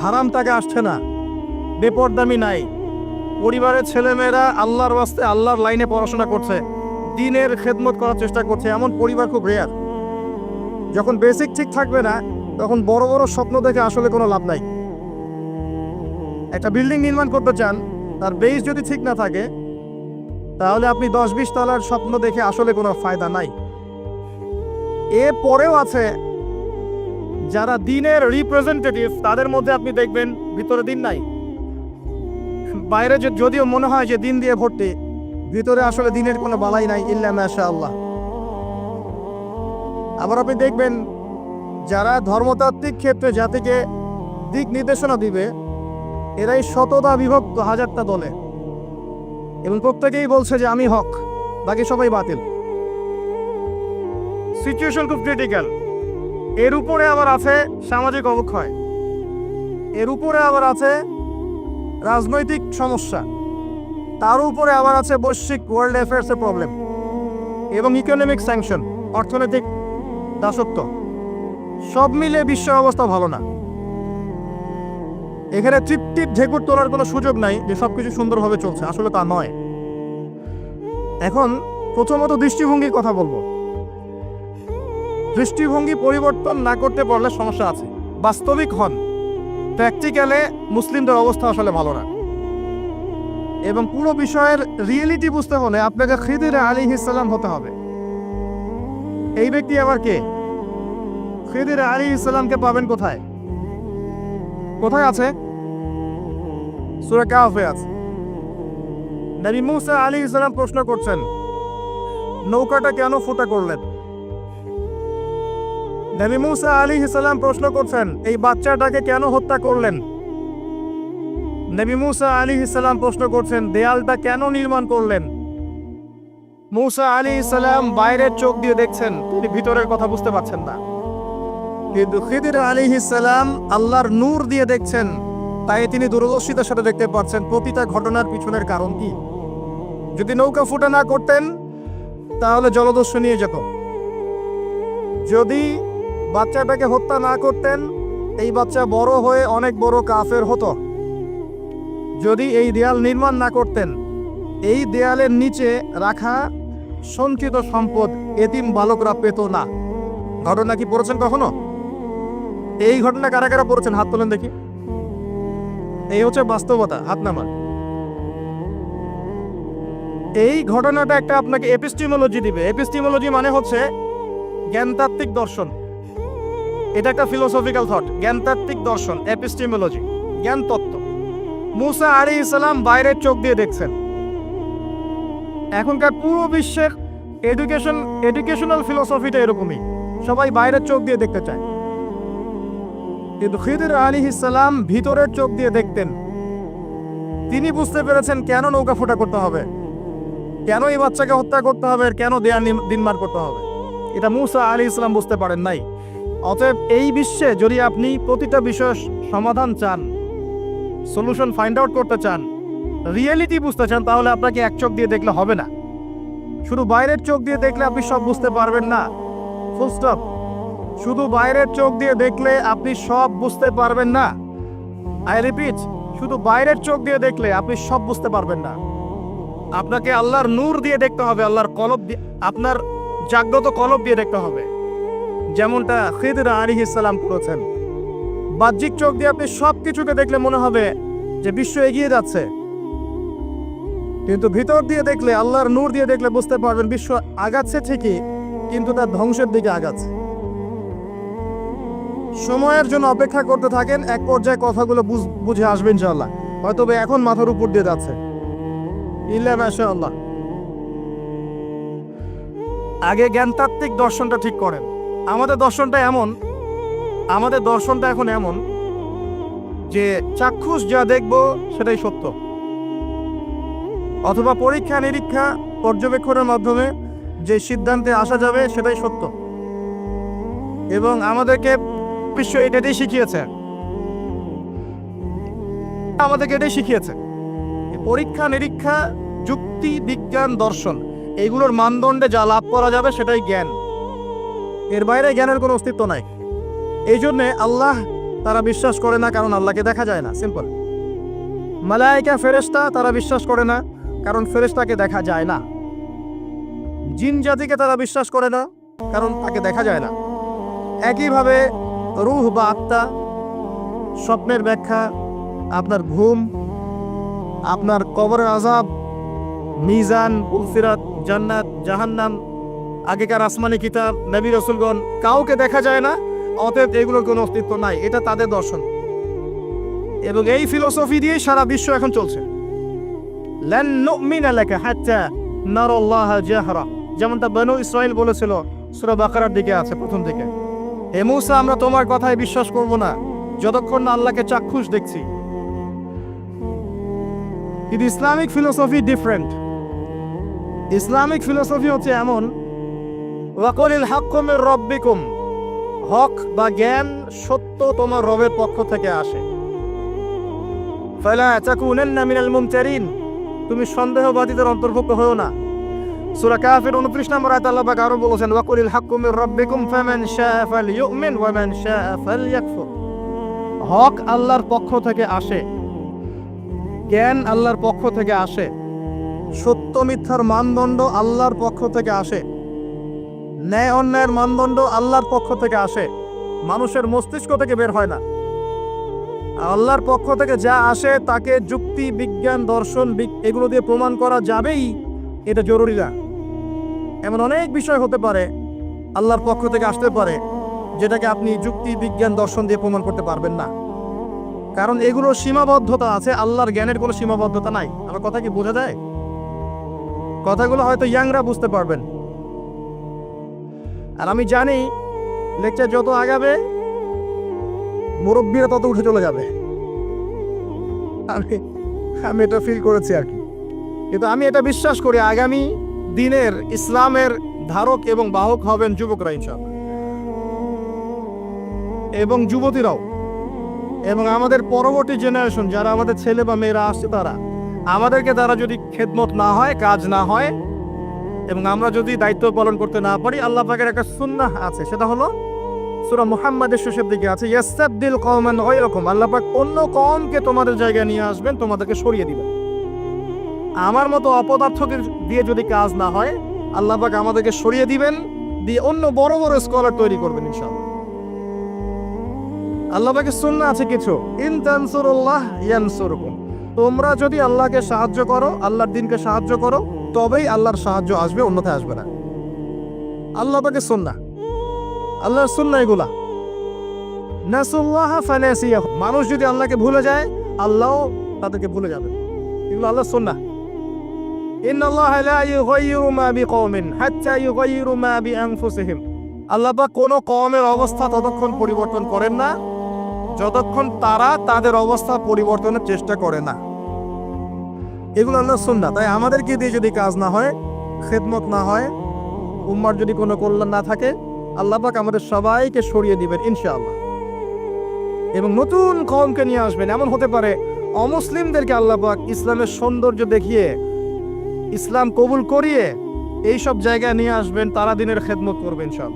হারাম টাকা আসছে না, বেপরদামি নাই। পরিবারের ছেলেমেয়েরা আল্লাহর ওয়াস্তে আল্লাহর লাইনে পড়াশোনা করছে, দ্বীনের খেদমত করার চেষ্টা করছে, এমন পরিবার খুব রেয়ার। যখন বেসিক ঠিক থাকবে না, তখন বড় বড় স্বপ্ন দেখে আসলে কোনো লাভ নাই। একটা বিল্ডিং নির্মাণ করতে চান, তার বেস যদি ঠিক না থাকে, তাহলে আপনি 10-20 তলার স্বপ্ন দেখে আসলে কোনো ফায়দা নাই। এর পরেও আছে যারা দ্বীনের রিপ্রেজেন্টেটিভ, তাদের মধ্যে আপনি দেখবেন ভিতরে দ্বীন নাই। বাইরে যদিও মনে হয় যে দ্বীন দিয়ে ভর্তি, ভিতরে আসলে দ্বীনের কোনো বালাই নাই, ইল্লা মাশাআল্লাহ। আবার আপনি দেখবেন যারা ধর্মতাত্ত্বিক ক্ষেত্রে জাতিকে দিক নির্দেশনা দিবে, এরাই শততা বিভক্ত হাজারটা দলে, এবং প্রত্যেকেই বলছে যে আমি হক, বাকি সবাই বাতিল। সিচুয়েশন খুব ক্রিটিক্যাল। এর উপরে আবার আছে সামাজিক অবক্ষয়, এর উপরে আবার আছে রাজনৈতিক সমস্যা, তার উপরে আবার আছে বৈশ্বিক ওয়ার্ল্ড অ্যাফেয়ার্সের প্রবলেম এবং ইকোনমিক স্যাংশন, অর্থনৈতিক দাসত্ব। সব মিলে বিশ্ব অবস্থা ভালো না। এখানে তৃপ্তির ঢেকুর তোলার কোনো সুযোগ নাই যে সবকিছু সুন্দরভাবে চলছে, আসলে তা নয়। এখন প্রথমত দৃষ্টিভঙ্গির কথা বলবো। দৃষ্টিভঙ্গি পরিবর্তন না করতে পারলে সমস্যা আছে। বাস্তবিক হন, প্র্যাকটিক্যালে মুসলিমদের অবস্থা আসলে ভালো না। এবং পুরো বিষয়ের রিয়েলিটি বুঝতে হলে আপনাকে খিদির আলাইহিস সালাম হতে হবে। এই ব্যক্তি আবার কে? খিদির আলাইহিস সালামকে পাবেন কোথায়? কোথায় আছে? সূরা কাহফে আছে। নবী মুসা আলাইহিস সালাম প্রশ্ন করছেন, নৌকাটা কেন ফুটা করলেন? নবী মুসা আলাইহিস সালাম প্রশ্ন করছেন, এই বাচ্চাটাকে কেন হত্যা করলেন? নবী মুসা আলাইহিস সালাম প্রশ্ন করছেন, দেয়ালটা কেন নির্মাণ করলেন? মুসা আলাইহিস সালাম বাইরের চোখ দিয়ে দেখছেন, তিনি ভিতরের কথা বুঝতে পারছেন না। কিন্তু খিদির আলাইহিস সালাম আল্লাহর নূর দিয়ে দেখছেন, তাই তিনি দূরদর্শিতার সাথে দেখতে পাচ্ছেন প্রতিটা ঘটনার পিছনের কারণ কি। যদি নৌকা ফুটা না করতেন তাহলে জলদস্যু নিয়ে যেত। যদি বাচ্চাটাকে হত্যা না করতেন এই বাচ্চা বড় হয়ে অনেক বড় কাফের হতো। যদি এই দেয়াল নির্মাণ না করতেন এই দেয়ালের নিচে রাখা সঞ্চিত সম্পদ এতিম বালকরা পেত না। ঘটনা কি পড়েছেন কখনো? এই ঘটনা কারা কারা পড়েছেন হাত তোলেন দেখি। এই হচ্ছে বাস্তবতা, হাত নামান। এই ঘটনাটা একটা আপনাকে এপিস্টিমোলজি দিবে। এপিস্টিমোলজি মানে হচ্ছে জ্ঞানতাত্ত্বিক দর্শন। এটা একটা ফিলোসফিক্যাল থট, জ্ঞানতাত্ত্বিক দর্শন, এপিস্টিমোলজি, জ্ঞান তত্ত্ব। মুসা আলাইহিস সালাম বাইরের চোখ দিয়ে দেখছেন। এখনকার পুরো বিশ্বের এডুকেশনাল ফিলোসফিটা এরকমই, সবাই বাইরের চোখ দিয়ে দেখতে চায়। কিন্তু খিদির আলাইহিস সালাম ভিতরের চোখ দিয়ে দেখতেন। তিনি বুঝতে পেরেছেন কেন নৌকা ফুটা করতে হবে, কেন এই বাচ্চাকে হত্যা করতে হবে, কেন দেয়াল নির্মাণ করতে হবে। এটা মুসা আলাইহিস সালাম বুঝতে পারেন নাই। অতএব এই বিশ্বে যদি আপনি প্রতিটা বিষয়ের সমাধান চান, সলিউশন ফাইন্ড আউট করতে চান, রিয়েলিটি বুঝতে চান, তাহলে আপনাকে এক চোখ দিয়ে দেখলে হবে না। শুধু বাইরের চোখ দিয়ে দেখলে আপনি সব বুঝতে পারবেন না। Full stop. শুধু বাইরের চোখ দিয়ে দেখলে আপনি সব বুঝতে পারবেন না। আই রিপিট, শুধু বাইরের চোখ দিয়ে দেখলে আপনি সব বুঝতে পারবেন না। আপনাকে আল্লাহর নূর দিয়ে দেখতে হবে, আল্লাহর কলব দিয়ে, আপনার জাগ্রত কলব দিয়ে দেখতে হবে, যেমনটা খিদির আলাইহিস সালাম করেছেন। বাহ্যিক চোখ দিয়ে আপনি সব কিছুকে দেখলে মনে হবে যে বিশ্ব এগিয়ে যাচ্ছে, কিন্তু ভিতর দিয়ে দেখলে, আল্লাহর নূর দিয়ে দেখলে বুঝতে পারবেন বিশ্ব আগাচ্ছে ঠিকই, কিন্তু তার ধ্বংসের দিকে আগাচ্ছে। সময়ের জন্য অপেক্ষা করতে থাকেন, এক পর্যায়ে কথাগুলো বুঝে আসবেন ইনশাআল্লাহ। হয়তো এখন মাথার উপর দিয়ে যাচ্ছে, ইল্লা মাশাআল্লাহ। আগে জ্ঞানতাত্ত্বিক দর্শনটা ঠিক করেন। আমাদের দর্শনটা এখন এমন যে চাক্ষুষ যা দেখব সেটাই সত্য, অথবা পরীক্ষা নিরীক্ষা পর্যবেক্ষণের মাধ্যমে যে সিদ্ধান্তে আসা যাবে সেটাই সত্য। এবং আমাদেরকে বিশ্ব এটাই শিখিয়েছে। পরীক্ষা নিরীক্ষা, যুক্তি, বিজ্ঞান, দর্শন, এইগুলোর মানদণ্ডে যা লাভ করা যাবে সেটাই জ্ঞান। এর বাইরে জ্ঞানের কোনো অস্তিত্ব নাই। এই জন্যে আল্লাহ তারা বিশ্বাস করে না, কারণ আল্লাহকে দেখা যায় না। সিম্পল। মালায়েকা, ফেরেশতা তারা বিশ্বাস করে না, কারণ ফেরেশতাকে দেখা যায় না। জিন জাতিকে তারা বিশ্বাস করে না, কারণ তাকে দেখা যায় না। একইভাবে রূহ বা আত্মা, স্বপ্নের ব্যাখ্যা, আপনার ঘুম, আপনার কবরের আযাব, মিজান, উলসিরাত, জান্নাত, জাহান্নাম, আগেকার আসমানি কিতাব, নবী রাসূলগণ, কাউকে দেখা যায় না। অতএব এগুলোর কোনো অস্তিত্ব নাই। এটা তাদের দর্শন, এবং এই ফিলোসফি দিয়ে সারা বিশ্ব এখন চলছে। লান নুমিনা লাকা হাত্তা নারাল্লাহ জাহরা, যেমনটা বনু ইসরাইল বলেছিল, সূরা বাকারার দিকে আছে প্রথম দিকে। হে মুসা, আমরা তোমার কথায় বিশ্বাস করব না যতক্ষণ না আল্লাহকে চাক্ষুষ দেখছি। কিন্তু Islamic philosophy different. Islamic philosophy হচ্ছে এমন, ওয়াকুলিল হাক্কু মির রাব্বিকুম, হক বা জ্ঞান, সত্য তোমার রবের পক্ষ থেকে আসে। ফালা তাকুনান্না মিনাল মুমতারিন, তুমি সন্দেহবাদীদের অন্তর্ভুক্ত হও না। সূরা কাফির 29 নম্বর আয়াতে আল্লাহ পাক আরো বলেছেন, ওয়াকুলিল হাক্কু মির রাব্বিকুম ফামান শাআ ফালইউমিন ওয়া মান শাআ ফালইয়াকফুর। হক আল্লাহর পক্ষ থেকে আসে, জ্ঞান আল্লাহর পক্ষ থেকে আসে, সত্য মিথ্যার মানদণ্ড আল্লাহর পক্ষ থেকে আসে, ন্যায় অন্যায়ের মানদণ্ড আল্লাহর পক্ষ থেকে আসে, মানুষের মস্তিষ্ক থেকে বের হয় না। আল্লাহর পক্ষ থেকে যা আসে তাকে যুক্তি, বিজ্ঞান, দর্শন এগুলো দিয়ে প্রমাণ করা যাবেই, এটা জরুরি না। এমন অনেক বিষয় হতে পারে আল্লাহর পক্ষ থেকে আসতে পারে যেটাকে আপনি যুক্তি, বিজ্ঞান, দর্শন দিয়ে প্রমাণ করতে পারবেন না। কারণ এগুলোর সীমাবদ্ধতা আছে, আল্লাহর জ্ঞানের কোনো সীমাবদ্ধতা নাই। আমার কথা কি বোঝা যায়? কথাগুলো হয়তো ইয়াংরা বুঝতে পারবেন। আর আমি জানি লেকচার যত আগাবে মুরব্বীরা তত উঠে চলে যাবে। আমি এটা ফিল করেছি আর কি। কিন্তু আমি এটা বিশ্বাস করি আগামী দিনের ইসলামের ধারক এবং বাহক হবেন যুবকরা ইনশাআল্লাহ, এবং যুবতীরাও, এবং আমাদের পরবর্তী জেনারেশন যারা আমাদের ছেলে বা মেয়েরা আসছে তারা আমাদেরকে দ্বারা যদি খেদমত না হয়, কাজ না হয়, এবং আমরা যদি দায়িত্ব পালন করতে না পারি, আল্লাহ পাকের একটা সুন্নাহ আছে, সেটা হলো সূরা মুহাম্মাদের শেষের দিকে আছে, ইয়াস্তাবদিল কওমান গায়রাকুম, আল্লাহ পাক অন্য কওমকে তোমাদের জায়গায় নিয়ে আসবেন, তোমাদেরকে সরিয়ে দিবেন। আমার মতো অপদার্থকে দিয়ে যদি কাজ না হয়, আল্লাহ পাক আমাদেরকে সরিয়ে দিবেন, দিয়ে অন্য বড় বড় স্কলার তৈরি করবেন ইনশাআল্লাহ। আল্লাহ পাকের সুন্নাহ আছে কিছু, ইন তানসুরুল্লাহ ইয়ানসুরকুম, তোমরা যদি আল্লাহকে সাহায্য করো, আল্লাহর দ্বীনকে সাহায্য করো, তবেই আল্লাহর সাহায্য আসবে, অন্যথায় আসবে না। আল্লাহ পাকের সুন্নাহ, আল্লাহর সুন্নাহ এগুলা। নাসুল্লাহ ফানাসিয়াহুম, মানুষ যদি আল্লাহকে ভুলে যায়, আল্লাহও তাদেরকে ভুলে যাবে। এগুলো আল্লাহর সুন্নাহ। ইন্নাল্লাহা লা ইউগাইয়িরু মা বিকওমিন হাত্তা ইউগাইয়িরু মা বিআনফুসিহিম, আল্লাহ পাক কোন কওমের অবস্থা ততক্ষণ পরিবর্তন করেন না যতক্ষণ তারা তাদের অবস্থা পরিবর্তনের চেষ্টা করে না। এগুলো আল্লাহর সুন্নাহ। তাই আমাদেরকে দিয়ে যদি কাজ না হয়, খেদমত না হয়, উম্মার যদি কোনো কল্যাণ না থাকে, আল্লাহ পাক আমাদের সবাইকে সরিয়ে দিবেন ইনশাআল্লাহ, এবং নতুন কওমকে নিয়ে আসবেন। এমন হতে পারে অমুসলিমদেরকে আল্লাহ পাক ইসলামের সৌন্দর্য দেখিয়ে, ইসলাম কবুল করিয়ে এইসব জায়গায় নিয়ে আসবেন, তারা দিনের খেদমত করবেন। সব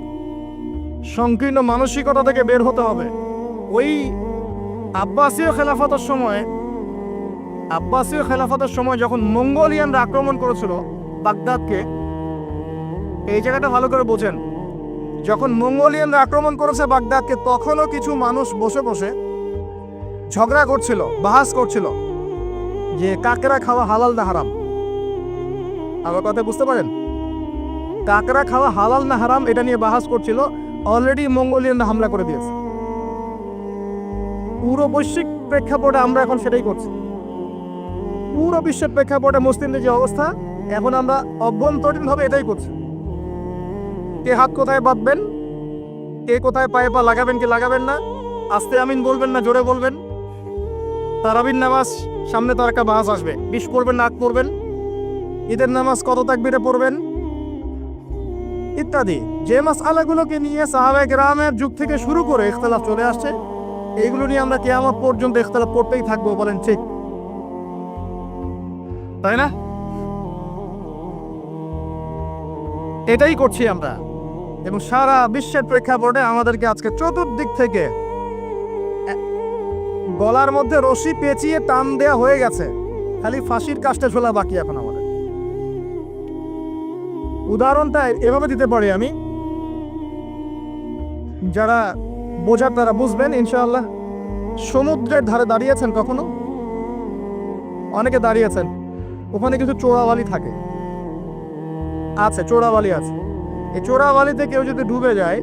সংকীর্ণ মানসিকতা থেকে বের হতে হবে। ওই আব্বাসীয় খেলাফতের সময় যখন মঙ্গোলিয়ানরা আক্রমণ করেছিল বাগদাদকে, এই জায়গাটা ভালো করে বোঝেন, যখন মঙ্গোলিয়ানরা আক্রমণ করেছে বাগদাদকে, তখনও কিছু মানুষ বসে বসে ঝগড়া করছিল, বাহাস করছিল যে কাকড়া খাওয়া হালাল না হারাম। আমার কথা বুঝতে পারেন? কাকড়া খাওয়া হালাল না হারাম এটা নিয়ে বাহাস করছিল। অলরেডি মঙ্গোলিয়ানরা হামলা করে দিয়েছে। পুরো বৈশ্বিক প্রেক্ষাপটে আমরা এখন সেটাই করছি। পুরো বিশ্বের প্রেক্ষাপটে মুসলিমদের যে অবস্থা, এখন আমরা অভ্যন্তরীণভাবে এটাই করছি। কে হাত কোথায় বাঁধবেন, কে কোথায় পায়ে পা লাগাবেন কি লাগাবেন না, আস্তে আমিন বলবেন না জোরে বলবেন, তারাবির নামাজ সামনে তো একটা বাহাস আসবে, 20 পড়বেন না 8 পড়বেন, ঈদের নামাজ কত তাকবীরে পড়বেন ইত্যাদি। যে মাসআলাগুলোকে নিয়ে সাহাবায়ে কেরামের যুগ থেকে শুরু করে ইখতিলাফ চলে আসছে, এইগুলো নিয়ে আমরা কিয়ামত পর্যন্ত ইখতিলাফ করতেই থাকবো। বলেন ঠিক, তাই না? এটাই করছি আমরা, এবং সারা বিশ্বের প্রেক্ষাপটে আমাদেরকে আজকে চতুর্দিক থেকে গলার মধ্যে রশি পেঁচিয়ে টান দেয়া হয়ে গেছে, খালি ফাঁসির কাস্টে ঝোলা বাকি এখন আমাদের। উদাহরণটা এভাবে দিতে পারি আমি, যারা বোঝার তারা বুঝবেন ইনশাআল্লাহ। সমুদ্রের ধারে দাঁড়িয়েছেন কখনো? অনেকে দাঁড়িয়েছেন, ওখানে কিছু চোরাবালি থাকে, আছে চোরাবালি আছে। এই চোরাবালিতে কেউ যদি ডুবে যায়,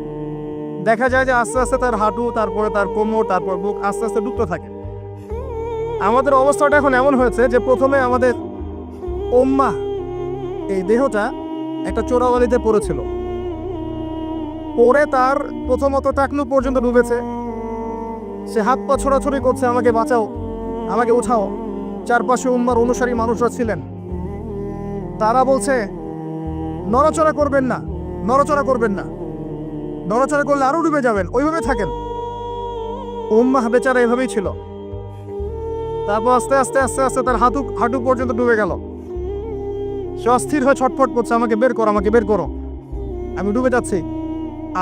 দেখা যায় যে আস্তে আস্তে তার হাঁটু, তারপরে তার কোমর, তারপর বুক আস্তে আস্তে ডুবতে থাকে। আমাদের অবস্থাটা এখন এমন হয়েছে যে প্রথমে আমাদের উম্মাহ, এই দেহটা একটা চোরাবালিতে পড়েছিল, পরে তার প্রথমত টাকনু পর্যন্ত ডুবেছে। সে হাত পা ছোড়াছড়ি করছে, আমাকে বাঁচাও, আমাকে উঠাও। চারপাশে উম্মার অনুসারী মানুষরা ছিলেন, তারা বলছে নড়াচড়া করবেন না, নড়াচড়া করবেন না, নড়াচড়া করলে আরো ডুবে যাবেন, ওইভাবে থাকেন। উম্মাহ বেচারা এভাবেই ছিল। তারপর আস্তে আস্তে আস্তে আস্তে তার হাঁটু পর্যন্ত ডুবে গেল। সে অস্থির হয়ে ছটফট করছে, আমাকে বের করো, আমাকে বের করো, আমি ডুবে যাচ্ছি।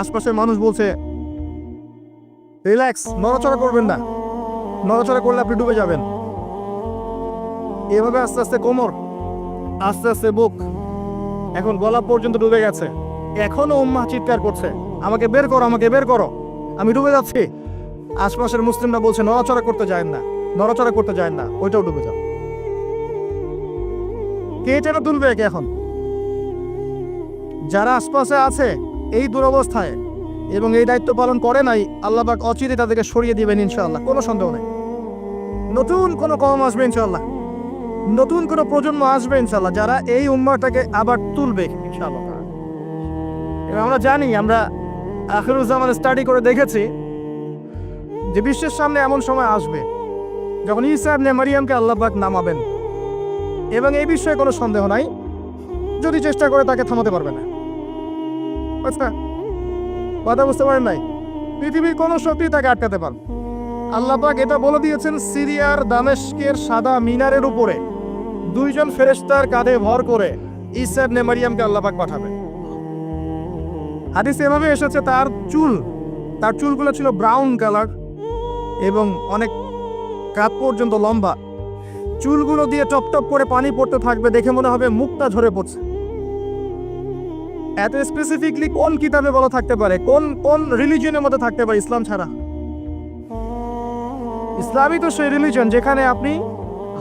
আশপাশের মানুষ বলছে রিল্যাক্স, নড়াচড়া করবেন না, নড়াচড়া করলে আপনি ডুবে যাবেন। এভাবে আস্তে আস্তে কোমর, আস্তে আস্তে বুক, এখন গলা পর্যন্ত ডুবে গেছে। এখনো উম্মাহ চিৎকার করছে, আমাকে বের করো, আমাকে বের করো, আমি ডুবে যাচ্ছি। আশপাশের মুসলিমরা বলছে নড়াচড়া করতে যায় না, নড়াচড়া করতে যায় না, ওইটাও ডুবে যাবে। কে যেন তুলবে একে এখন? যারা আশপাশে আছে এই দুরবস্থায় এবং এই দায়িত্ব পালন করে নাই, আল্লাহ পাক অচিরে তাদেরকে সরিয়ে দিবেন ইনশাআল্লাহ, কোনো সন্দেহ নেই। নতুন কোনো কওম আসবে ইনশাআল্লাহ, নতুন কোনো প্রজন্ম আসবে ইনশাআল্লাহ, যারা এই উম্মাহটাকে আবার তুলবে ইনশাআল্লাহ। এবং আমরা জানি, আমরা আখিরুজ্জামান স্টাডি করে দেখেছি যে বিশ্বের সামনে এমন সময় আসবে যখন ঈসা ইবনে মারিয়ামকে আল্লাহ পাক নামাবেন, এবং এই বিষয়ে কোনো সন্দেহ নাই, যদি চেষ্টা করে তাকে থামাতে পারবে না। আচ্ছা, কথা বুঝতে পারেন নাই? পৃথিবীর কোনো শক্তি তাকে আটকাতে পারবে। আল্লাহ পাক এটা বলে দিয়েছেন, সিরিয়ার দামেস্কের সাদা মিনারের উপরে দুইজন ফেরেশতার কাঁধে ভর করে ঈসা ইবনে মারিয়ামকে আল্লাহ পাক পাঠাবেন। হাদিসে এভাবে এসেছে, তার চুলগুলো ছিল ব্রাউন কালার এবং অনেক কাঁধ পর্যন্ত লম্বা। চুলগুলো দিয়ে টপ টপ করে পানি পড়তে থাকবে, দেখে মনে হবে মুক্তা ঝরে পড়ছে। এত স্পেসিফিকলি কোন কিতাবে বলা থাকতে পারে, কোন রিলিজিয়নের মধ্যে থাকতে পারে ইসলাম ছাড়া? ইসলামই তো সেই রিলিজন যেখানে আপনি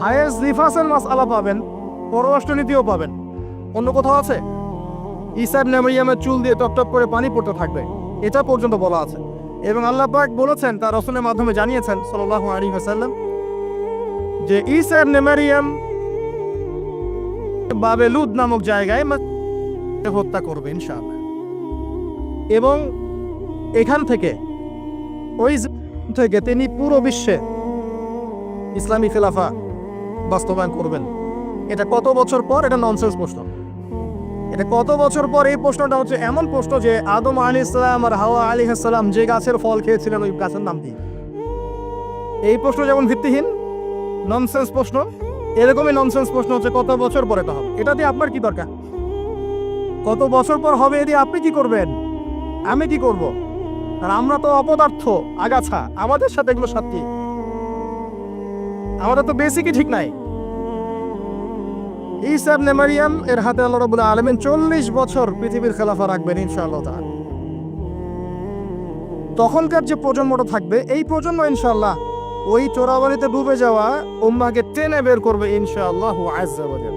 হায়েস্ট রিফাসের মাসআলা পাবেন, পররাষ্ট্রনীতিও পাবেন। অন্য কোথাও আছে? ঈসা ইবনে মারিয়ামের চুল দিয়ে টপ টপ করে পানি পড়তে থাকবে, এটা পর্যন্ত বলা আছে। এবং আল্লাহ পাক বলেছেন, তার রাসূলের মাধ্যমে জানিয়েছেন সাল্লাল্লাহু আলাইহি ওয়াসাল্লাম, যে ঈসা ইবনে মারিয়াম বাবেলুদ নামক জায়গায় হত্যা করবে ইনশাআল্লাহ। এবং এখান থেকে তিনি পুরো বিশ্বে ইসলামী খেলাফা বাস্তবায়ন করবেন। এটা কত বছর পর? এটা ননসেন্স প্রশ্ন। এটা কত বছর পর? এই প্রশ্নটা হচ্ছে এমন প্রশ্ন যে আদম আলাইহিস সালাম আর হাওয়া আলাইহিস সালাম যে গাছের ফল খেয়েছিলেন, ওই গাছের নাম কি? এই প্রশ্ন যেমন ভিত্তিহীন, ননসেন্স প্রশ্ন, এরকমই ননসেন্স প্রশ্ন হচ্ছে কত বছর পরে এটা হবে। এটা দিয়ে আপনার কি দরকার? কত বছর পর হবে এ দিয়ে আপনি কি করবেন, আমি কি করব? আর আমরা তো অপদার্থ, আগাছা, আমাদের সাথে এগুলো সাথী, আমাদের তো বেসিকই ঠিক নাই। ঈসা ইবনে মারিয়াম এর হাতে আল্লাহ রাব্বুল আলামিন 40 বছর পৃথিবীর খেলাফা রাখবেন ইনশাআল্লাহ তাআলা। তখনকার যে প্রজন্মটা থাকবে, এই প্রজন্ম ইনশাআল্লাহ ওই চোরাবালিতে ডুবে যাওয়া উম্মাহকে টেনে বের করবে ইনশাআল্লাহু আযজা ওয়া জাল।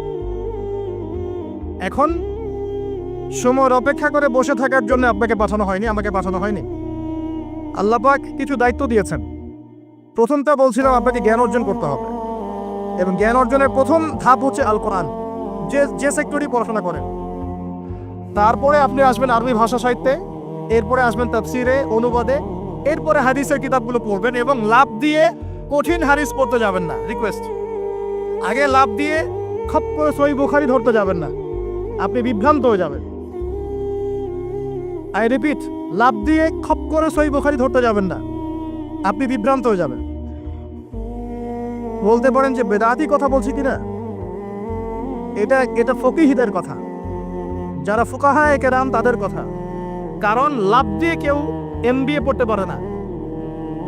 এখন সময়ের অপেক্ষা করে বসে থাকার জন্য আপনাকে পাঠানো হয়নি, আমাকে পাঠানো হয়নি। আল্লাহ পাক কিছু দায়িত্ব দিয়েছেন। প্রথমটা বলছিলাম, আপনাকে জ্ঞান অর্জন করতে হবে, এবং জ্ঞান অর্জনের প্রথম ধাপ হচ্ছে আল কোরআন। যে সেক্টরই পড়াশোনা করেন, তারপরে আপনি আসবেন আরবি ভাষা সাহিত্যে, এরপরে আসবেন তাফসিরে, অনুবাদে, এরপরে হাদিসের কিতাবগুলো পড়বেন। এবং লাভ দিয়ে কঠিন হাদিস পড়তে যাবেন না, রিকোয়েস্ট। আগে লাভ দিয়ে খপ করে সহিহ বুখারী ধরতে যাবেন না, আপনি বিভ্রান্ত হয়ে যাবেন। আই রিপিট, লাভ দিয়ে খপ করে সহিহ বুখারী ধরতে যাবেন না, আপনি বিভ্রান্ত হয়ে যাবেন। বলতে পারেন যে বেদাতি কথা বলছি কিনা? এটা ফকিহদের কথা, যারা ফুকাহায়ে কেরাম তাদের কথা। কারণ লাভ দিয়ে কেউ MBA পড়তে পারে না,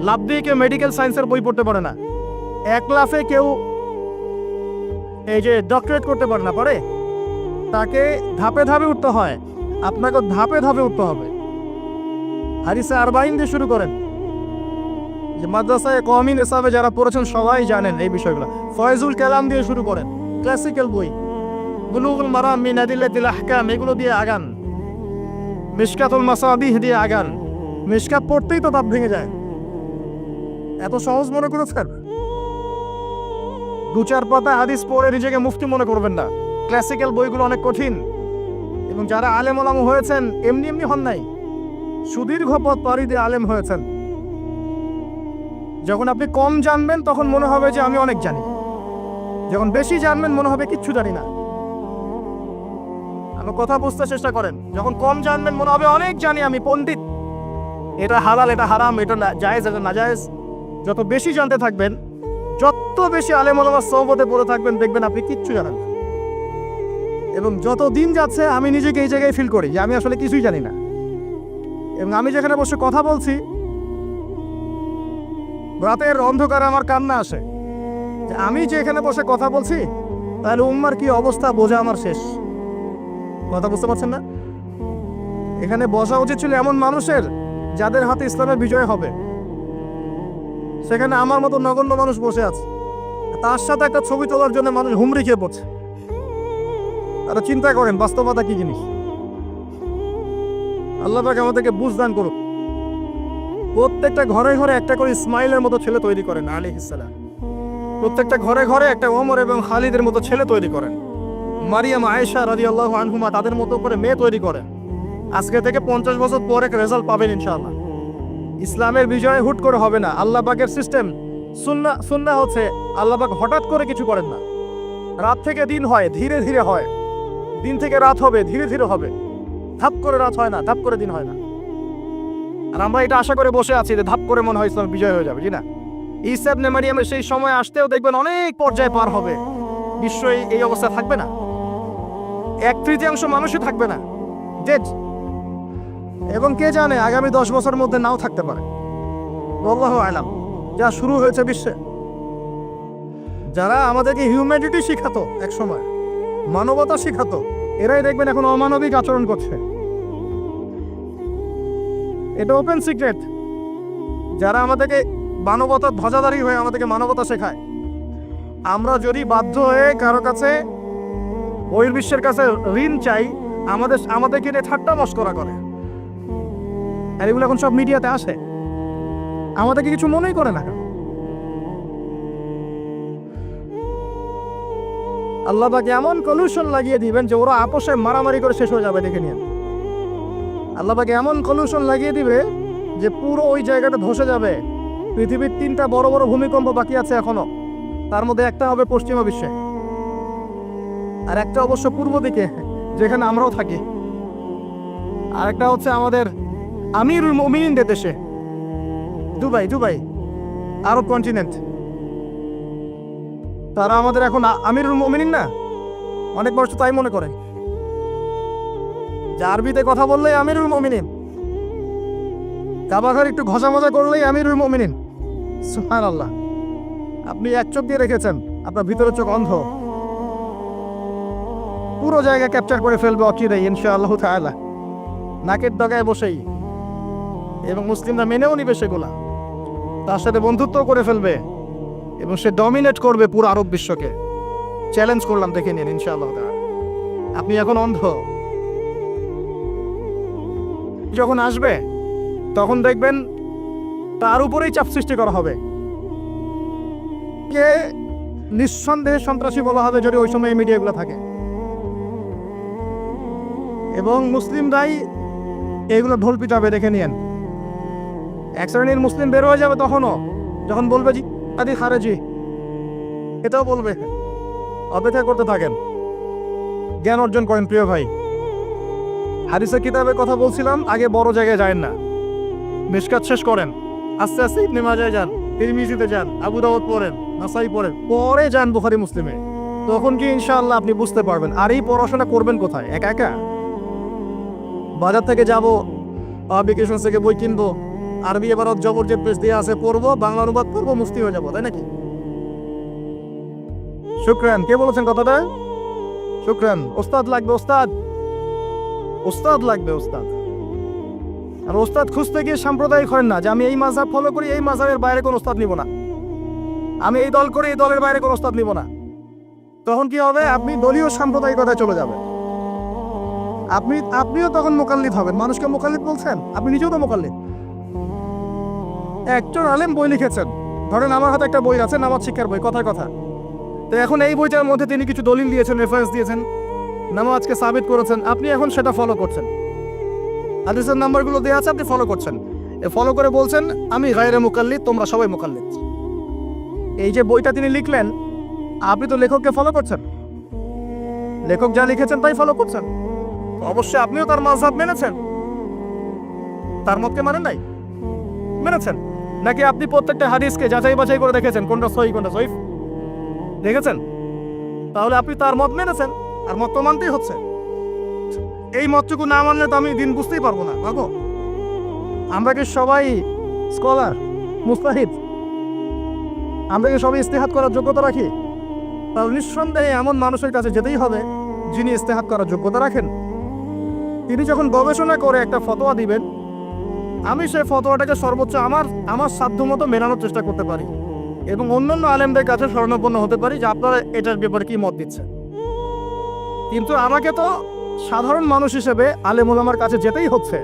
লাভ দিয়ে কেউ মেডিকেল সায়েন্সের বই পড়তে পারে না, এক লাফে কেউ এই যে ডক্টরেট করতে পারে না। পারে? তাকে ধাপে ধাপে উঠতে হয়, আপনাকে ধাপে ধাপে উঠতে হবে। হাদিসে আরবাইন দিয়ে শুরু করেন, যে মাদ্রাসায় কওমি নিসাবে যারা পড়েছেন সবাই জানেন এই বিষয়গুলো। ফয়জুল কালাম দিয়ে শুরু করেন, ক্লাসিক্যাল বই, বুলুগুল মারাম মিন আদিল্লাতিল আহকাম, এগুলো দিয়ে আগান। মিশকাতুল মাসাবিহ দিয়ে আগান। মিশকাত পড়তেই তো দাঁত ভেঙে যায়, এত সহজ মনে করেছেন? 2-4 পাতা হাদিস পড়ে নিজেকে মুফতি মনে করবেন না। ক্লাসিক্যাল বইগুলো অনেক কঠিন, এবং যারা আলেম ওলামা হয়েছেন এমনি এমনি হন নাই, সুদীর্ঘ পথ পাড়ি দিয়ে আলেম হয়েছেন। যখন আপনি কম জানবেন তখন মনে হবে যে আমি অনেক জানি, যখন বেশি জানবেন মনে হবে কিচ্ছু জানি না। আমার কথা বুঝতে চেষ্টা করেন। যখন কম জানবেন মনে হবে অনেক জানি, আমি পণ্ডিত, এটা হালাল, এটা হারাম, এটা জায়েজ, এটা নাজায়েজ। যত বেশি জানতে থাকবেন, যত বেশি আলেম ওলামার সোহবতে পড়ে থাকবেন, দেখবেন আপনি কিচ্ছু জানেন না। এবং যত দিন যাচ্ছে আমি নিজেকে এই জায়গায় ফিল করি যে আমি আসলে কিছুই জানি না। এবং আমি যেখানে বসে কথা বলছি, রাতের অন্ধকারে আমার কান্না আসে যে আমি যে এখানে বসে কথা বলছি, তাহলে উম্মার কি অবস্থা বোঝা আমার শেষ। কথা বুঝতে পারছেন না? এখানে বসা উচিত ছিল এমন মানুষের যাদের হাতে ইসলামের বিজয় হবে। সেখানে আমার মতো নগণ্য মানুষ বসে আছে, তার সাথে একটা ছবি তোলার জন্য মানুষ হুমড়ি খেয়ে পড়ছে। তারা চিন্তা করেন বাস্তবতা কি জিনিস। আল্লাহ পাক আমাদেরকে বুঝদান করুক। প্রত্যেকটা ঘরে ঘরে একটা করে ইসমাইলের মতো ছেলে তৈরি করেন আলাইহিস সালাম। প্রত্যেকটা ঘরে ঘরে একটা ওমর এবং খালিদের মতো ছেলে তৈরি করেন, মারিয়াম আয়েশা রাদিয়াল্লাহু আনহুমা তাদের মতো করে মেয়ে তৈরি করেন। আজকে থেকে 50 বছর পরে রেজাল্ট পাবেন ইনশাআল্লাহ। ইসলামের বিজয় হুট করে হবে না। আল্লাহ পাকের সিস্টেম সুন্নাহ হচ্ছে আল্লাহ পাক হঠাৎ করে কিছু করেন না। রাত থেকে দিন হয়, ধীরে ধীরে হয়। দিন থেকে রাত হবে, ধীরে ধীরে হবে। ধাপ করে রাত হয় না, ধাপ করে দিন হয় না। আর আমরা এটা আশা করে বসে আছি যে ধাপ করে মনে হয় ইসলাম বিজয় হয়ে যাবে, জি না? ঈসা ইবনে মারিয়ামের সেই সময় আসতেও দেখবেন অনেক পর্যায়ে পার হবে। বিশ্ব এই অবস্থা থাকবে না, 1/3 মানুষই থাকবে না, ডেড। এবং কে জানে আগামী 10 বছরের মধ্যে নাও থাকতে পারে। আল্লাহু আ'লাম। যা শুরু হয়েছে বিশ্বে, যারা আমাদেরকে হিউম্যানিটি শিখাতো, এক সময় মানবতা শিখাতো, এরাই দেখবেন এখন অমানবিক আচরণ করছে। এটা ওপেন সিক্রেট। যারা আমাদেরকে মানবতার ধ্বজাধারী হয়ে আমাদেরকে মানবতা শেখায়, আমরা যদি বাধ্য হয়ে কারো কাছে বহির্বিশ্বের কাছে ঋণ চাই, আমাদেরকে নিয়ে ঠাট্টা মশকরা করে। আর এগুলো এখন সব মিডিয়াতে আসে, আমাদেরকে কিছু মনেই করে না। আল্লাহ পাকে এমন কলুশন লাগিয়ে দিবেন যে ওরা আপোষে মারামারি করে শেষ হয়ে যাবে, দেখে নিন। আল্লাহ পাকে এমন কলুশন লাগিয়ে দিবে যে পুরো ওই জায়গাটা ধসে যাবে। পৃথিবীর 3টা বড় বড় ভূমিকম্প বাকি আছে এখনো, তার মধ্যে একটা হবে পশ্চিমা বিশ্বে, আর একটা অবশ্য পূর্ব দিকে যেখানে আমরাও থাকি, আর একটা হচ্ছে আমাদের আমিরুল মুমিনিনদের দেশে, দুবাই আরব কন্টিনেন্ট। তারা আমাদের এখন আমিরুল মুমিনিন না, অনেক মানুষ তাই মনে করে যে আরবিতে কথা বললেই আমিরুল মুমিনিন, কাবা ঘর একটু ঘষা মজা করলেই আমিরুল মুমিনিন। সুবহানাল্লাহ। আপনি এক চোখ দিয়ে রেখেছেন, আপনার ভিতরের চোখ অন্ধ। পুরো জায়গা ক্যাপচার করে ফেলবে অচিরেই ইনশাআল্লাহ তাআলা, নাকের ডগায় বসেই। এবং মুসলিমরা মেনেও নিবে সেগুলা, তার সাথে বন্ধুত্ব করে ফেলবে এবং সে ডমিনেট করবে পুরো আরব বিশ্বকে। চ্যালেঞ্জ করলাম, দেখে নিন ইনশাআল্লাহ তাআলা। আপনি এখন অন্ধ, যখন আসবে তখন দেখবেন তার উপরেই চাপ সৃষ্টি করা হবে। কে নিঃসন্দেহে সন্ত্রাসী বলা হবে যদি ওই সময় মিডিয়াগুলো থাকে, এবং মুসলিমরাই এগুলো ঢোল পিটাবে, দেখে নিয়েন। এক শ্রেণীর মুসলিম বের হয়ে যাবে তখনও, যখন বলবে জি আদি খারেজি, এটাও বলবে। অপেক্ষা করতে থাকেন, জ্ঞান অর্জন করেন প্রিয় ভাই। হাদিসের কিতাবের কথা বলছিলাম, আগে বড় জায়গায় যায় না, মিশকাত শেষ করেন, আস্তে আস্তে ইবনে মাজায় যান, তিরমিজিতে যান, আবু দাউদ পড়েন, নাসাই পড়েন, পরে যান বুখারী মুসলিমে। তখন কি ইনশাআল্লাহ আপনি বুঝতে পারবেন। আর এই পড়াশোনা করবেন কোথায়? একা একা? বাজার থেকে যাব, পাবলিকেশন থেকে বই কিনবো, আরবি এবারত জবরজের পেজ দিয়ে আছে পড়বো, বাংলা অনুবাদ পড়বো, মুফতি হয়ে যাবো, তাই নাকি? শুকরান। কে বলেছেন কথাটা? শুকরান। ওস্তাদ লাগবে, ওস্তাদ লাগবে, ওস্তাদ। আর ওস্তাদ খুঁজতে গিয়ে সাম্প্রদায়িক হয় না যে আমি এই মাযহাব ফলো করি, এই মাযহাবের বাইরে কোনো ওস্তাদ নিব না, আমি এই দল করি, এই দলের বাইরে কোনো ওস্তাদ নিব না। তখন কি হবে? আপনি দলীয় সাম্প্রদায়িকতায় চলে যাবেন। আপনিও তখন মুকাল্লিদ হবেন। মানুষকে মুকাল্লিদ বলছেন, আপনি নিজেও তো মুকাল্লিদ। একজন আলেম বই লিখেছেন, ধরেন আমার হাতে একটা বই আছে, নামাজ শিক্ষার বই, কথার কথা। তো এখন এই বইটার মধ্যে তিনি কিছু দলিল দিয়েছেন, রেফারেন্স দিয়েছেন, নামাজকে সাবিত করেছেন, আপনি এখন সেটা ফলো করছেন। হাদিসের নাম্বারগুলো দেওয়া আছে, আপনি ফলো করছেন। ফলো করে বলছেন আমি গায়রে মুকাল্লিদ, তোমরা সবাই মুকাল্লিদ। এই যে বইটা তিনি লিখলেন, আপনি তো লেখককে ফলো করছেন, লেখক যা লিখেছেন তাই ফলো করছেন। অবশ্যই আপনিও তার মাযহাব মেনেছেন, তার মতকে মানেন নাই, মেনেছেন। নাকি আপনি প্রত্যেকটা হাদিসকে যাচাই বাছাই করে দেখেছেন কোনটা সহিহ কোনটা জয়ীফ? দেখেছেন? তাহলে আপনি তার মত মেনেছেন, আর মত তো মানতেই হচ্ছে। এই মতটুকু না মানলে তো আমি দিন বুঝতেই পারবো না। ভাবো, আমরা কি সবাই স্কলার, মুস্তাহিদ? আমরা কি সবাই ইস্তেহাদ করার যোগ্যতা রাখি? তাহলে নিঃসন্দেহে এমন মানুষের কাছে যেতেই হবে যিনি ইস্তেহাদ করার যোগ্যতা রাখেন। তিনি যখন গবেষণা করে একটা ফতোয়া দিবেন, আমি সেই ফতোয়াটাকে সর্বোচ্চ আমার সাধ্যমতো মেলানোর চেষ্টা করতে পারি এবং অন্যান্য আলেমদের কাছে শরণাপন্ন হতে পারি যে আপনারা এটার ব্যাপারে কি মত দিচ্ছেন। কিন্তু আমাকে তো সাধারণ মানুষ হিসেবে আলেম ওলামার কাছে যেতেই হচ্ছে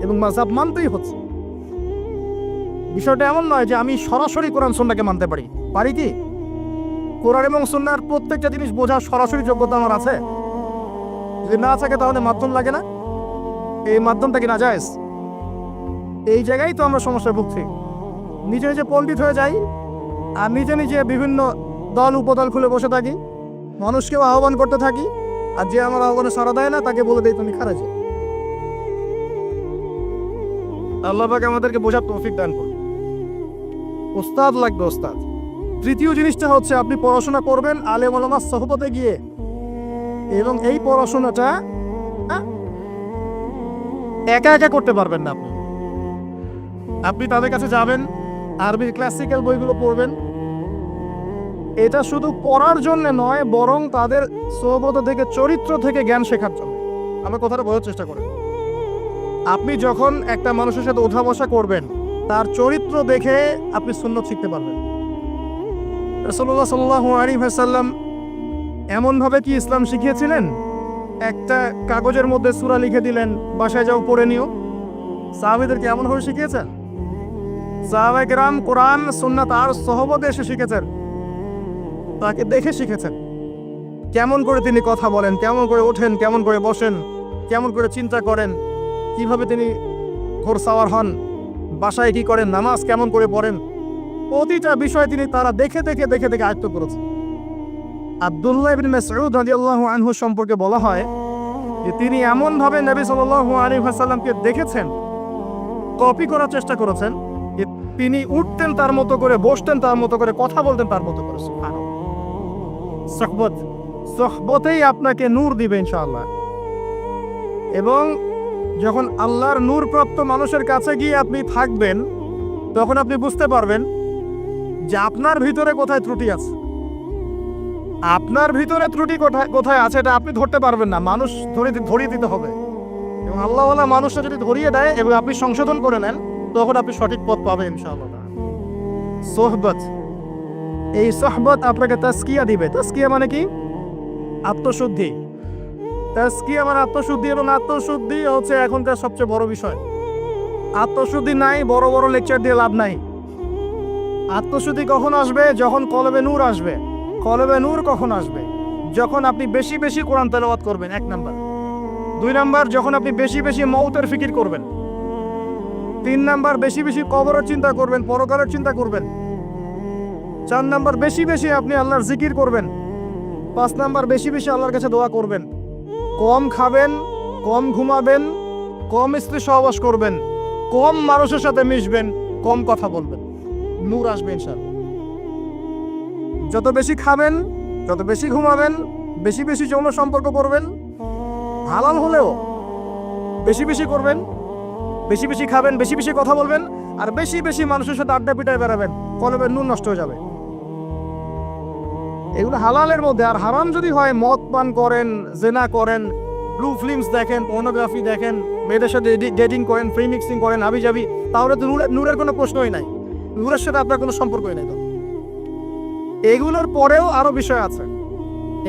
এবং মাযহাব মানতেই হচ্ছে। বিষয়টা এমন নয় যে আমি সরাসরি কোরআন সুন্নাহকে মানতে পারি কি? কোরআন এবং সুন্নাহর প্রত্যেকটা জিনিস বোঝার সরাসরি যোগ্যতা আমার আছে? যদি না থাকে তাহলে মাধ্যম লাগে না? এই মাধ্যমটা কি নাজায়েজ? এই জায়গায় তো আমরা সমস্যায় ভুগছি। নিজে নিজে পণ্ডিত হয়ে যাই আর নিজে নিজে বিভিন্ন দল উপদল খুলে বসে থাকি, মানুষকেও আহ্বান করতে থাকি, আর যে আমার আহ্বানে সাড়া দেয় না তাকে বলে দেয় তুমি খারাপ। আল্লাহ পাক আমাদেরকে বোঝার তৌফিক দান করুন। ওস্তাদ লাগবে, ওস্তাদ। তৃতীয় জিনিসটা হচ্ছে আপনি পড়াশোনা করবেন আলেম ওলামার সহবতে গিয়ে, এবং এই পড়াশোনাটা একা একা করতে পারবেন না। আপনি তাদের কাছে যাবেন, আরবির ক্লাসিক্যাল বইগুলো পড়বেন। এটা শুধু পড়ার জন্য নয়, বরং তাদের সহবত থেকে, চরিত্র থেকে জ্ঞান শেখার জন্য। আমার কথাটা বোঝার চেষ্টা করেন। আপনি যখন একটা মানুষের সাথে ওঠা বসা করবেন, তার চরিত্র দেখে আপনি সুন্নত শিখতে পারবেন। রাসূলুল্লাহ সাল্লাল্লাহু আলাইহি ওয়াসাল্লাম এমনভাবে কি ইসলাম শিখিয়েছিলেন, একটা কাগজের মধ্যে সূরা লিখে দিলেন, বাসায় যাও পড়ে নিও। সাহাবীদেরকে এমনভাবে শিখিয়েছেন? সাহাবায়ে কেরাম কোরআন সুন্নাত আর সহবতে এসে শিখেছেন, তাকে দেখে শিখেছেন। কেমন করে তিনি কথা বলেন, কেমন করে ওঠেন, কেমন করে বসেন, কেমন করে চিন্তা করেন, কিভাবে তিনি ঘোড়সাওয়ার হন, বাসায় কি করেন, নামাজ কেমন করে পড়েন, প্রতিটা বিষয় তিনি তারা দেখে দেখে দেখে দেখে আয়ত্ত করেছেন। আব্দুল্লাহ ইবনে মাসউদ রাদিয়াল্লাহু আনহু সম্পর্কে বলা হয় যে তিনি এমনভাবে নবী সাল্লাল্লাহু আলাইহি ওয়াসাল্লামকে দেখেছেন, কপি করার চেষ্টা করেছেন, যে তিনি উঠতেন তার মতো করে, বসতেন তার মতো করে, কথা বলতেন তার মতো করে। সুবহানাল্লাহ। সোহবতেই আপনাকে নূর দিবে ইনশাআল্লাহ। এবং যখন আল্লাহর নূরপ্রাপ্ত মানুষের কাছে গিয়ে আপনি থাকবেন, তখন আপনি বুঝতে পারবেন যে আপনার ভিতরে কোথায় ত্রুটি আছে। আপনার ভিতরে ত্রুটি কোথায় আছে এটা আপনি ধরতে পারবেন না, মানুষ ধরিয়ে দিতে হবে। এবং আল্লাহওয়ালা মানুষটা যদি ধরিয়ে দেয় এবং আপনি সংশোধন করে নেন, তখন আপনি সঠিক পথ পাবেন ইনশাআল্লাহ। সোহবত, এই সোহবত আপনাকে তাজকিয়া দিবে। তাজকিয়া মানে কি? আত্মশুদ্ধি। তাজকিয়া মানে আত্মশুদ্ধি, এবং আত্মশুদ্ধি হচ্ছে এখনকার সবচেয়ে বড় বিষয়। আত্মশুদ্ধি নাই, বড় বড় লেকচার দিয়ে লাভ নাই। আত্মশুদ্ধি কখন আসবে? যখন কলবে নূর আসবে। কলবে নূর কখন আসবে? যখন আপনি বেশি বেশি কোরআন তেলাওয়াত করবেন, 1 নাম্বার। 2 নাম্বার, যখন আপনি বেশি বেশি মৌতের ফিকির করবেন। 3 নাম্বার, বেশি বেশি কবরের চিন্তা করবেন, পরকালের চিন্তা করবেন। 4 নাম্বার, বেশি বেশি আপনি আল্লাহর জিকির করবেন। 5 নাম্বার, বেশি বেশি আল্লাহর কাছে দোয়া করবেন। কম খাবেন, কম ঘুমাবেন, কম স্ত্রী সহবাস করবেন, কম মানুষের সাথে মিশবেন, কম কথা বলবেন। নূর আসবে ইনশাআল্লাহ। যত বেশি খাবেন, যত বেশি ঘুমাবেন, বেশি বেশি যৌন সম্পর্ক করবেন, হালাল হলেও বেশি বেশি করবেন, বেশি বেশি খাবেন, বেশি বেশি কথা বলবেন, আর বেশি বেশি মানুষের সাথে আড্ডা পিটায় বেড়াবেন, কলবের নূর নষ্ট হয়ে যাবে। এগুলো হালালের মধ্যে। আর হারাম যদি হয়, মদ পান করেন, জেনা করেন, ব্লু ফিল্মস দেখেন, পর্নোগ্রাফি দেখেন, মেয়েদের সাথে ডেটিং করেন, ফ্রি মিক্সিং করেন, হাবিজাবি, তাহলে তো নূরের কোনো প্রশ্নই নাই, নূরের সাথে আপনার কোনো সম্পর্কই নাই। তো এগুলোর পরেও আরো বিষয় আছে।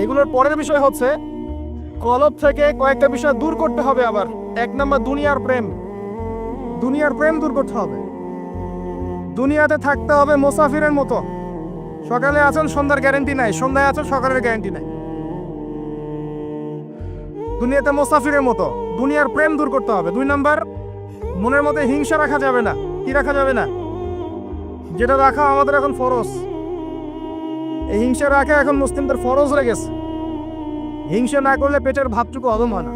এগুলোর পরের বিষয় হচ্ছে কলব থেকে কয়েকটা বিষয় দূর করতে হবে। আবার 1 নাম্বার, দুনিয়ার প্রেম। দুনিয়ার প্রেম দূর করতে হবে। দুনিয়াতে থাকতে হবে মুসাফিরের মতো। সকালে আছেন, সন্ধ্যার গ্যারান্টি নাই, সন্ধ্যায় আছেন, সকালের গ্যারান্টি নাই। দুনিয়াতে মুসাফিরের মতো। দুনিয়ার প্রেম দূর করতে হবে। 2 নাম্বার, মনের মধ্যে হিংসা রাখা যাবে না। কি রাখা যাবে না? যেটা রাখা আমাদের এখন ফরজ। এই হিংসা রাখা এখন মুসলিমদের ফরজ হয়ে গেছে। হিংসা না করলে পেটের ভাতটুকু হজম হয় না।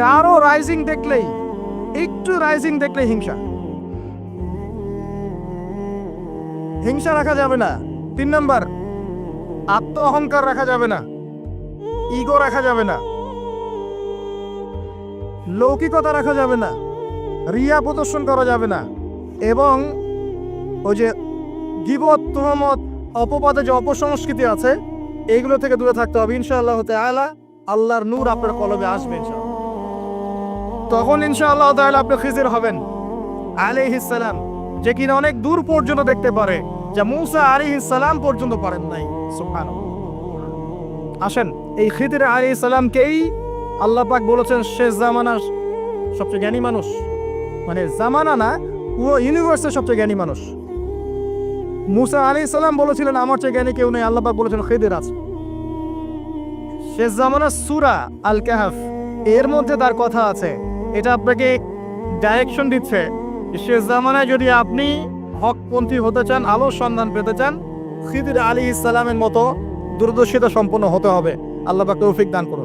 কারো রাইজিং দেখলেই, একটু রাইজিং দেখলেই হিংসা। হিংসা রাখা যাবে না। 3 নাম্বার, আত্ম অহংকার রাখা যাবে না, ইগো রাখা যাবে না, লৌকিকতা রাখা যাবে না, রিয়া প্রদর্শন করা যাবে না, এবং ওই যে গীবত, তুহমত, অপবাদে যে অপসংস্কৃতি আছে, এইগুলো থেকে দূরে থাকতে হবে। ইনশাআল্লাহ তাআলা আল্লাহর নূর আপনার কলবে আসবে ইনশাআল্লাহ। তখন ইনশাআল্লাহ তাআলা আপনি খিজির হবেন আলাইহিস সালাম, যে কিনা অনেক দূর পর্যন্ত দেখতে পারে, যা মূসা আলাইহিস সালাম পর্যন্ত পারেন নাই। সুবহানাল্লাহ। আসেন, এই খিজির আলাইহিস সালামকেই আল্লাহ পাক বলেছেন শেষ জামানার সবচেয়ে জ্ঞানী মানুষ। মানে জামানা না, পুরো ইউনিভার্সের সবচেয়ে জ্ঞানী মানুষ। মুসা আলাইহিস সালাম বলেছিলেন আমার চেয়ে জ্ঞানী কেউ নেই, আল্লাহ পাক বলেছেন খিদির আছে। শেষ জামানার সূরা আল কাহফ এর মধ্যে তার কথা আছে। এটা আপনাকে ডাইরেকশন দিচ্ছে শেষ জামানায় যদি আপনি হকপন্থী হতে চান, আলোর সন্ধান পেতে চান, খিদির আলাইহিস সালামের মতো দূরদর্শিতা সম্পন্ন হতে হবে। আল্লাহ পাক তৌফিক দান করুন।